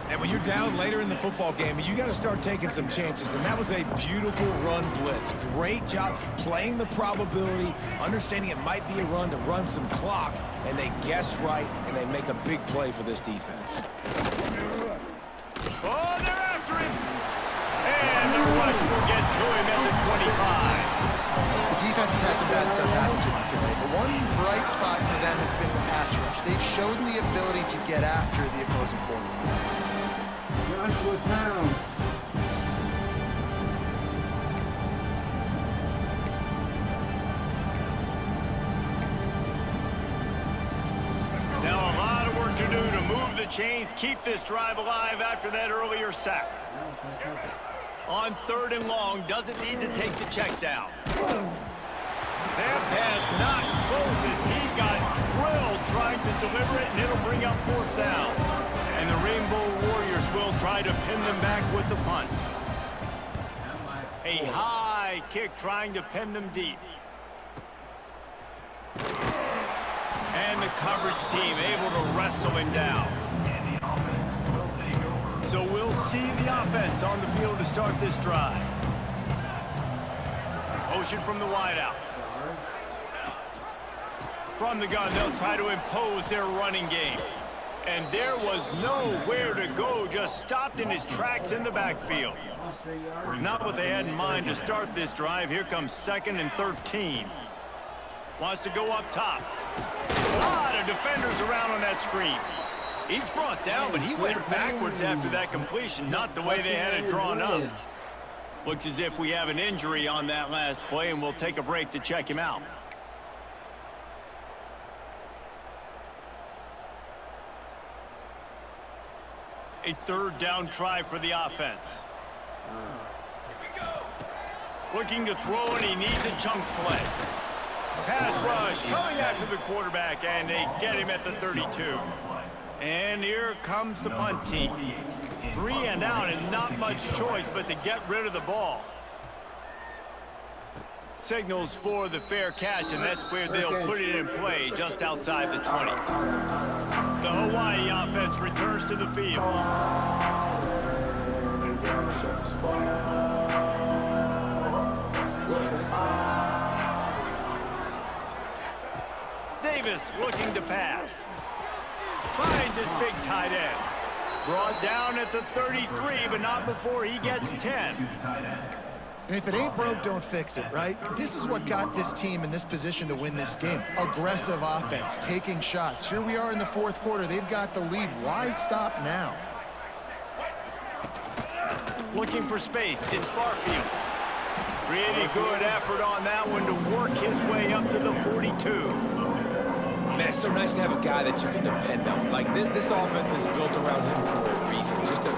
And when you're down later in the football game, you got to start taking some chances, and that was a beautiful run blitz. Great job playing the probability, understanding it might be a run to run some clock, and they guess right, and they make a big play for this defense. Oh, they're after him! And the rush will get to him at the 25. The defense has had some bad stuff happen to them today, but one bright spot for them has been the pass rush. They've shown the ability to get after the opposing quarterback. Joshua Town. Now a lot of work to do to move the chains, keep this drive alive after that earlier sack. On 3rd and long, doesn't need to take the check down. That pass not closes. He got drilled trying to deliver it, and it'll bring up 4th down. And the Rainbow Warriors will try to pin them back with the punt. A high kick trying to pin them deep. And the coverage team able to wrestle him down. So we'll see the offense on the field to start this drive. Motion from the wideout. From the gun, they'll try to impose their running game. And there was nowhere to go, just stopped in his tracks in the backfield. Not what they had in mind to start this drive. Here comes 2nd and 13. Wants to go up top. A lot of defenders around on that screen. Each brought down, but he went backwards after that completion, not the way they had it drawn up. Looks as if we have an injury on that last play, and we'll take a break to check him out. A 3rd down try for the offense. Looking to throw, and he needs a chunk play. Pass rush coming after the quarterback, and they get him at the 32. And here comes the punt team. 3 and out, and not much choice but to get rid of the ball. Signals for the fair catch, and that's where they'll put it in play, just outside the 20. The Hawaii offense returns to the field. Davis looking to pass. Finds his big tight end. Brought down at the 33, but not before he gets 10. And if it ain't broke, don't fix it, right? This is what got this team in this position to win this game. Aggressive offense, taking shots. Here we are in the fourth quarter. They've got the lead. Why stop now? Looking for space. It's Barfield. Pretty good effort on that one to work his way up to the 42. Man, it's so nice to have a guy that you can depend on. Like, this offense is built around him for a reason. Just a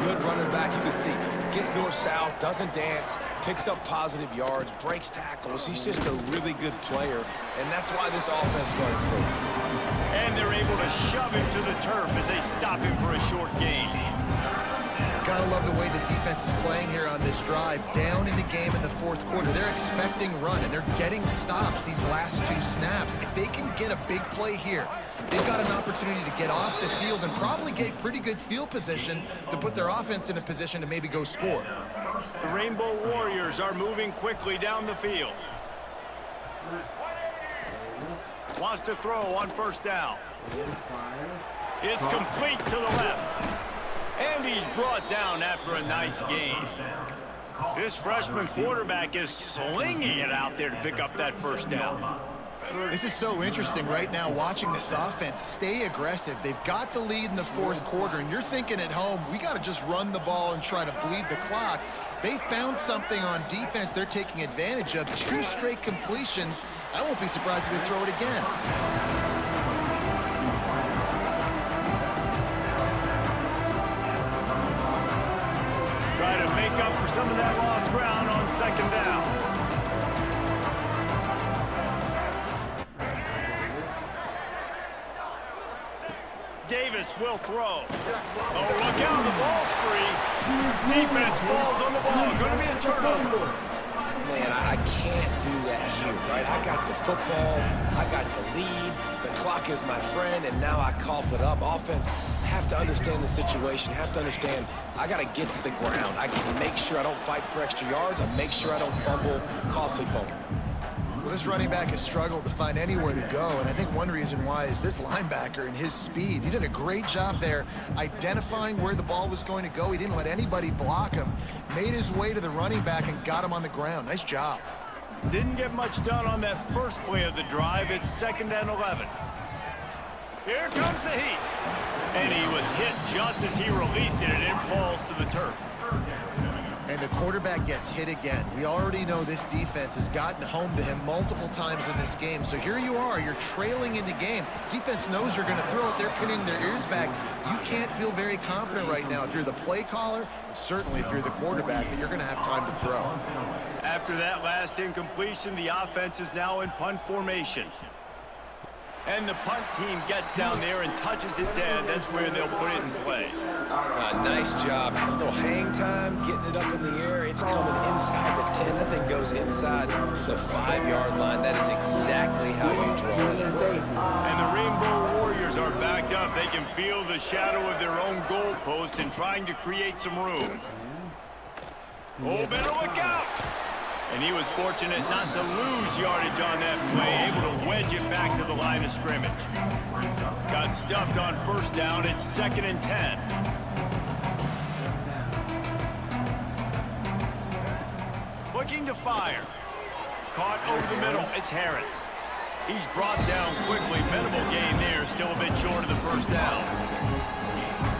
good running back. You can see gets north-south, doesn't dance, picks up positive yards, breaks tackles. He's just a really good player, and that's why this offense runs through. And they're able to shove him to the turf as they stop him for a short gain. Gotta love the way the defense is playing here on this drive. Down in the game in the fourth quarter. They're expecting run, and they're getting stops these last two snaps. If they can get a big play here, they've got an opportunity to get off the field and probably get pretty good field position to put their offense in a position to maybe go score. The Rainbow Warriors are moving quickly down the field. Wants to throw on first down. It's complete to the left. And he's brought down after a nice gain. This freshman quarterback is slinging it out there to pick up that first down. This is so interesting right now, watching this offense stay aggressive. They've got the lead in the fourth quarter, and you're thinking at home, we got to just run the ball and try to bleed the clock. They found something on defense they're taking advantage of. 2 straight completions. I won't be surprised if they throw it again. Try to make up for some of that lost ground on second down. Davis will throw. Oh, look out, the ball's free. Defense falls on the ball. Going to be a turnover. Man, I can't do that here, right? I got the football, I got the lead, the clock is my friend, and now I cough it up. Offense have to understand the situation, have to understand I got to get to the ground. I can make sure I don't fight for extra yards. I make sure I don't fumble, costly fumble. Well, this running back has struggled to find anywhere to go, and I think one reason why is this linebacker and his speed. He did a great job there identifying where the ball was going to go. He didn't let anybody block him, made his way to the running back and got him on the ground. Nice job. Didn't get much done on that first play of the drive. It's 2nd and 11. Here comes the heat. And he was hit just as he released it, and it falls to the turf. And the quarterback gets hit again. We already know this defense has gotten home to him multiple times in this game. So here you are, you're trailing in the game. Defense knows you're going to throw it. They're pinning their ears back. You can't feel very confident right now if you're the play caller, and certainly if you're the quarterback, that you're going to have time to throw. After that last incompletion, the offense is now in punt formation. And the punt team gets down there and touches it dead. That's where they'll put it in play. Nice job. A little hang time, getting it up in the air. It's coming inside the 10. That thing goes inside the 5-yard line. That is exactly how you draw it. And the Rainbow Warriors are backed up. They can feel the shadow of their own goalpost and trying to create some room. Oh, better look out! And he was fortunate not to lose yardage on that play, able to wedge it back to the line of scrimmage. Got stuffed on first down. It's 2nd and 10. Looking to fire. Caught over the middle. It's Harris. He's brought down quickly. Minimal gain there. Still a bit short of the first down.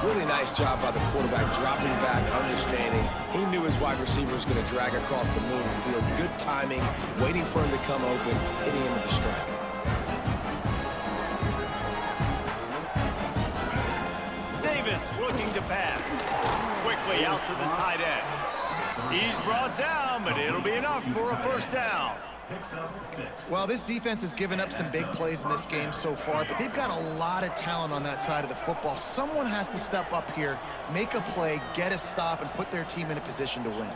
Really nice job by the quarterback, dropping back, understanding. He knew his wide receiver was going to drag across the middle of the field. Good timing, waiting for him to come open, hitting him with the strike. Davis looking to pass. Quickly out to the tight end. He's brought down, but it'll be enough for a first down. Well, this defense has given up some big plays in this game so far, but they've got a lot of talent on that side of the football. Someone has to step up here, make a play, get a stop, and put their team in a position to win.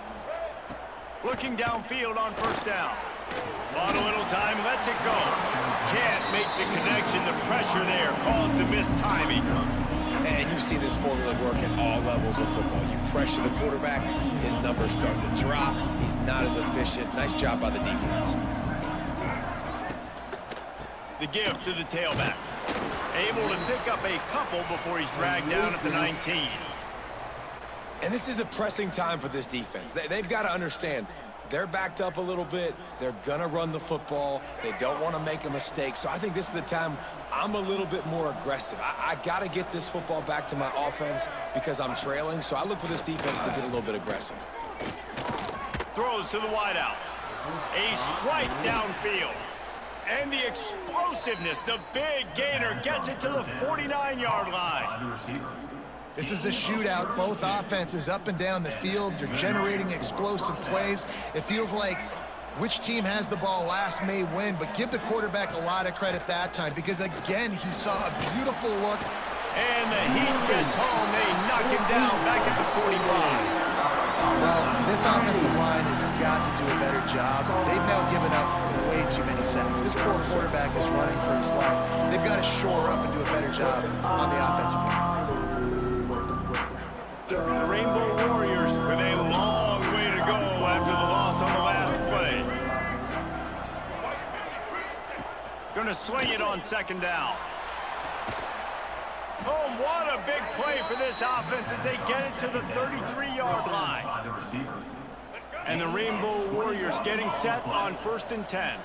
Looking downfield on first down. On a little time, lets it go. Can't make the connection. The pressure there caused the missed timing. And you see this formula work at all levels of football. You pressure the quarterback, his numbers start to drop. He's not as efficient. Nice job by the defense. The give to the tailback. Able to pick up a couple before he's dragged down at the 19. And this is a pressing time for this defense. They've got to understand, they're backed up a little bit. They're going to run the football. They don't want to make a mistake. So I think this is the time I'm a little bit more aggressive. I got to get this football back to my offense because I'm trailing. So I look for this defense to get a little bit aggressive. Throws to the wideout. A strike downfield. And the explosiveness, the big gainer gets it to the 49-yard line. This is a shootout. Both offenses up and down the field. They're generating explosive plays. It feels like which team has the ball last may win, but give the quarterback a lot of credit that time because, again, he saw a beautiful look. And the heat gets home. They knock him down back at the 45. Well, this offensive line has got to do a better job. They've now given up way too many sacks. This poor quarterback is running for his life. They've got to shore up and do a better job on the offensive line. The Rainbow Warriors with a long way to go after the loss on the last play. Gonna swing it on second down. Oh, what a big play for this offense as they get it to the 33-yard line. And the Rainbow Warriors getting set on 1st and 10.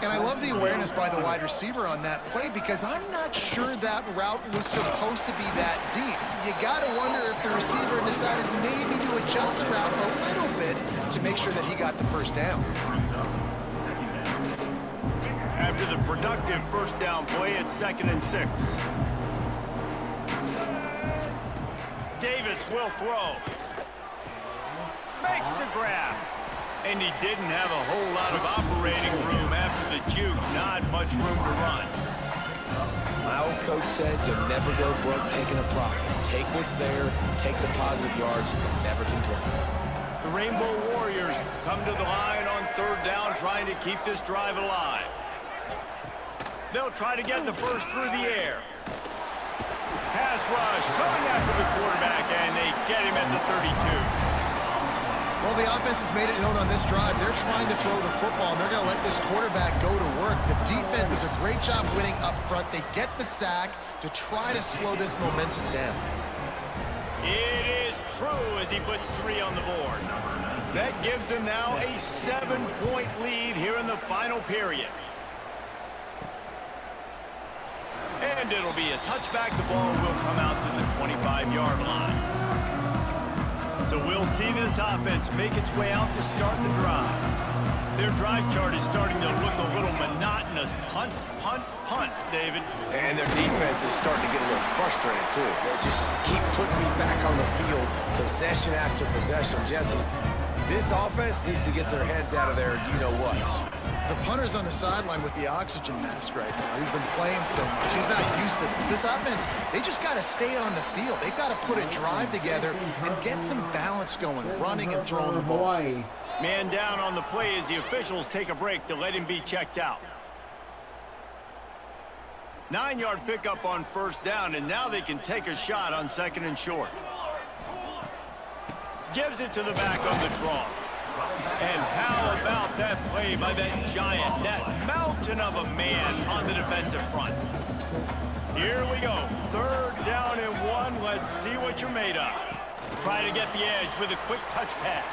And I love the awareness by the wide receiver on that play because I'm not sure that route was supposed to be that deep. You got to wonder if the receiver decided maybe to adjust the route a little bit to make sure that he got the first down. After the productive first down play, it's 2nd and 6. Davis will throw. Makes the grab. And he didn't have a whole lot of operating room after the juke. Not much room to run. My old coach said you'll never go broke taking a profit. Take what's there, take the positive yards, and never complain. The Rainbow Warriors come to the line on 3rd down, trying to keep this drive alive. They'll try to get the first through the air. Pass rush coming after the quarterback, and they get him at the 32. Well, the offense has made it known on this drive. They're trying to throw the football, and they're going to let this quarterback go to work. The defense does a great job winning up front. They get the sack to try to slow this momentum down. It is true as he puts 3 on the board. That gives them now a 7-point lead here in the final period. And it'll be a touchback. The ball will come out to the 25-yard line. So we'll see this offense make its way out to start the drive. Their drive chart is starting to look a little monotonous. Punt, punt, punt, David. And their defense is starting to get a little frustrated, too. They just keep putting me back on the field, possession after possession. Jesse, this offense needs to get their heads out of their you-know-whats. The punter's on the sideline with the oxygen mask right now. He's been playing so much. He's not used to this. This offense, they just got to stay on the field. They've got to put a drive together and get some balance going, running and throwing the ball. Hawaii. Man down on the play as the officials take a break to let him be checked out. 9-yard pickup on 1st down, and now they can take a shot on 2nd and short. Gives it to the back on the draw. And how about that play by that giant, that mountain of a man on the defensive front? Here we go. 3rd down and 1. Let's see what you're made of. Try to get the edge with a quick touch pass.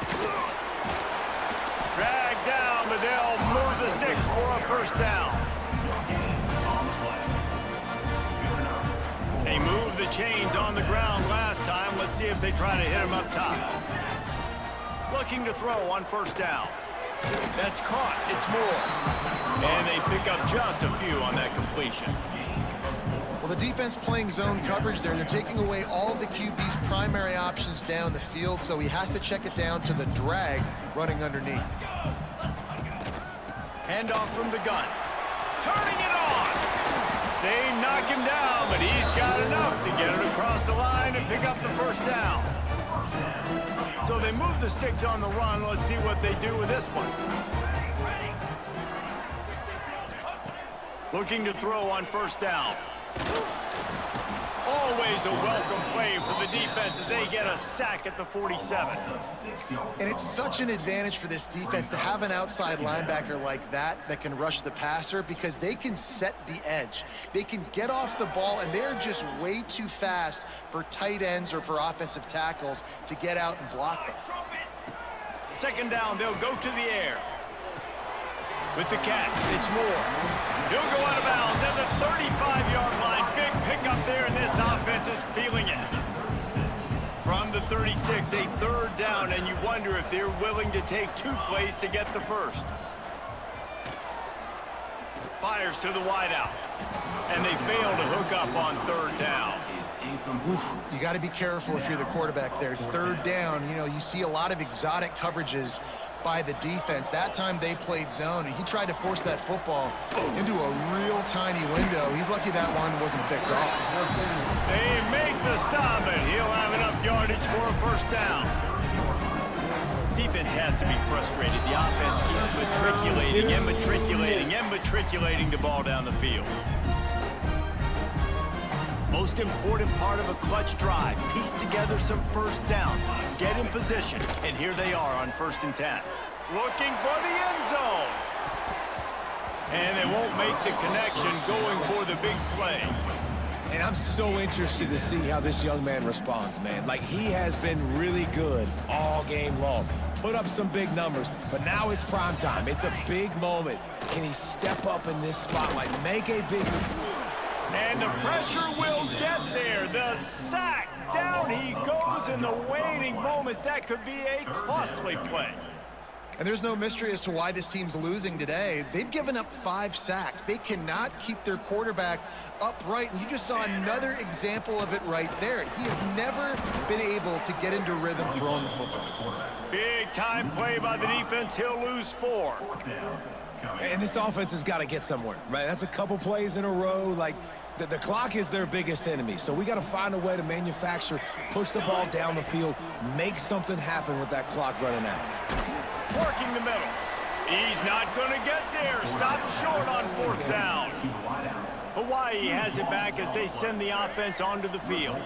Drag down, but they'll move the sticks for a 1st down. They moved the chains on the ground last time. Let's see if they try to hit him up top. Looking to throw on 1st down. That's caught. It's more. And they pick up just a few on that completion. Well, the defense playing zone coverage there. They're taking away all of the QB's primary options down the field, so he has to check it down to the drag running underneath. Handoff from the gun. Turning it on. They knock him down, but he's got enough to get it across the line and pick up the 1st down. So they move the sticks on the run. Let's see what they do with this one. Looking to throw on 1st down. Oh, always a welcome play for the defense as they get a sack at the 47. And it's such an advantage for this defense to have an outside linebacker like that can rush the passer, because they can set the edge. They can get off the ball, and they're just way too fast for tight ends or for offensive tackles to get out and block them. Second down, they'll go to the air. With the catch, it's Moore. He'll go out of bounds at the 35-yard line. Big pickup there, and this offense is feeling it. From the 36, a third down, and you wonder if they're willing to take 2 plays to get the first. Fires to the wideout, and they fail to hook up on third down. Oof, you got to be careful if you're the quarterback there. Third down, you know, you see a lot of exotic coverages by the defense. That time they played zone, and he tried to force that football into a real tiny window. He's lucky that one wasn't picked off. They make the stop, and he'll have enough yardage for a first down. Defense has to be frustrated. The offense keeps matriculating the ball down the field. Most important part of a clutch drive, piece together some first downs, get in position, and here they are on 1st and 10. Looking for the end zone. And they won't make the connection, going for the big play. And I'm so interested to see how this young man responds, man. Like, he has been really good all game long. Put up some big numbers, but now it's prime time. It's a big moment. Can he step up in this spotlight, make a big... And the pressure will get there. The sack. Down he goes in the waiting moments. That could be a costly play. And there's no mystery as to why this team's losing today. They've given up 5 sacks. They cannot keep their quarterback upright, and you just saw another example of it right there. He has never been able to get into rhythm throwing the football. Big time play by the defense. He'll lose 4. And this offense has got to get somewhere, right? That's a couple plays in a row. Like, the clock is their biggest enemy, so we got to find a way to manufacture, push the ball down the field, make something happen with that clock running out. Working the middle. He's not going to get there. Stopped short on 4th down. Hawaii has it back as they send the offense onto the field.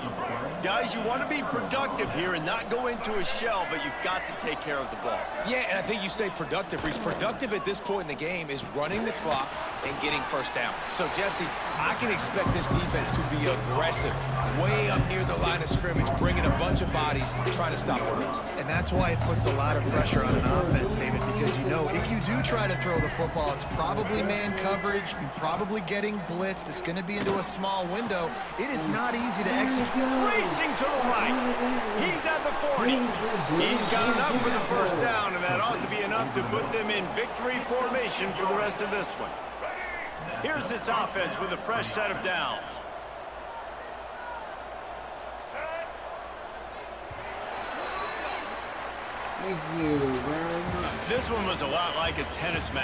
Guys, you want to be productive here and not go into a shell, but you've got to take care of the ball. Yeah, and I think you say productive. He's productive at this point in the game is running the clock and getting first down. So, Jesse, I can expect this defense to be aggressive, way up near the line of scrimmage, bringing a bunch of bodies, trying to stop the run. And that's why it puts a lot of pressure on an offense, David, because you know if you do try to throw the football, it's probably man coverage, you're probably getting blitz, that's going to be into a small window. It is not easy to execute. Racing to the right. He's at the 40. He's got enough for the first down, and that ought to be enough to put them in victory formation for the rest of this one. Here's this offense with a fresh set of downs. Thank you very much. This one was a lot like a tennis match.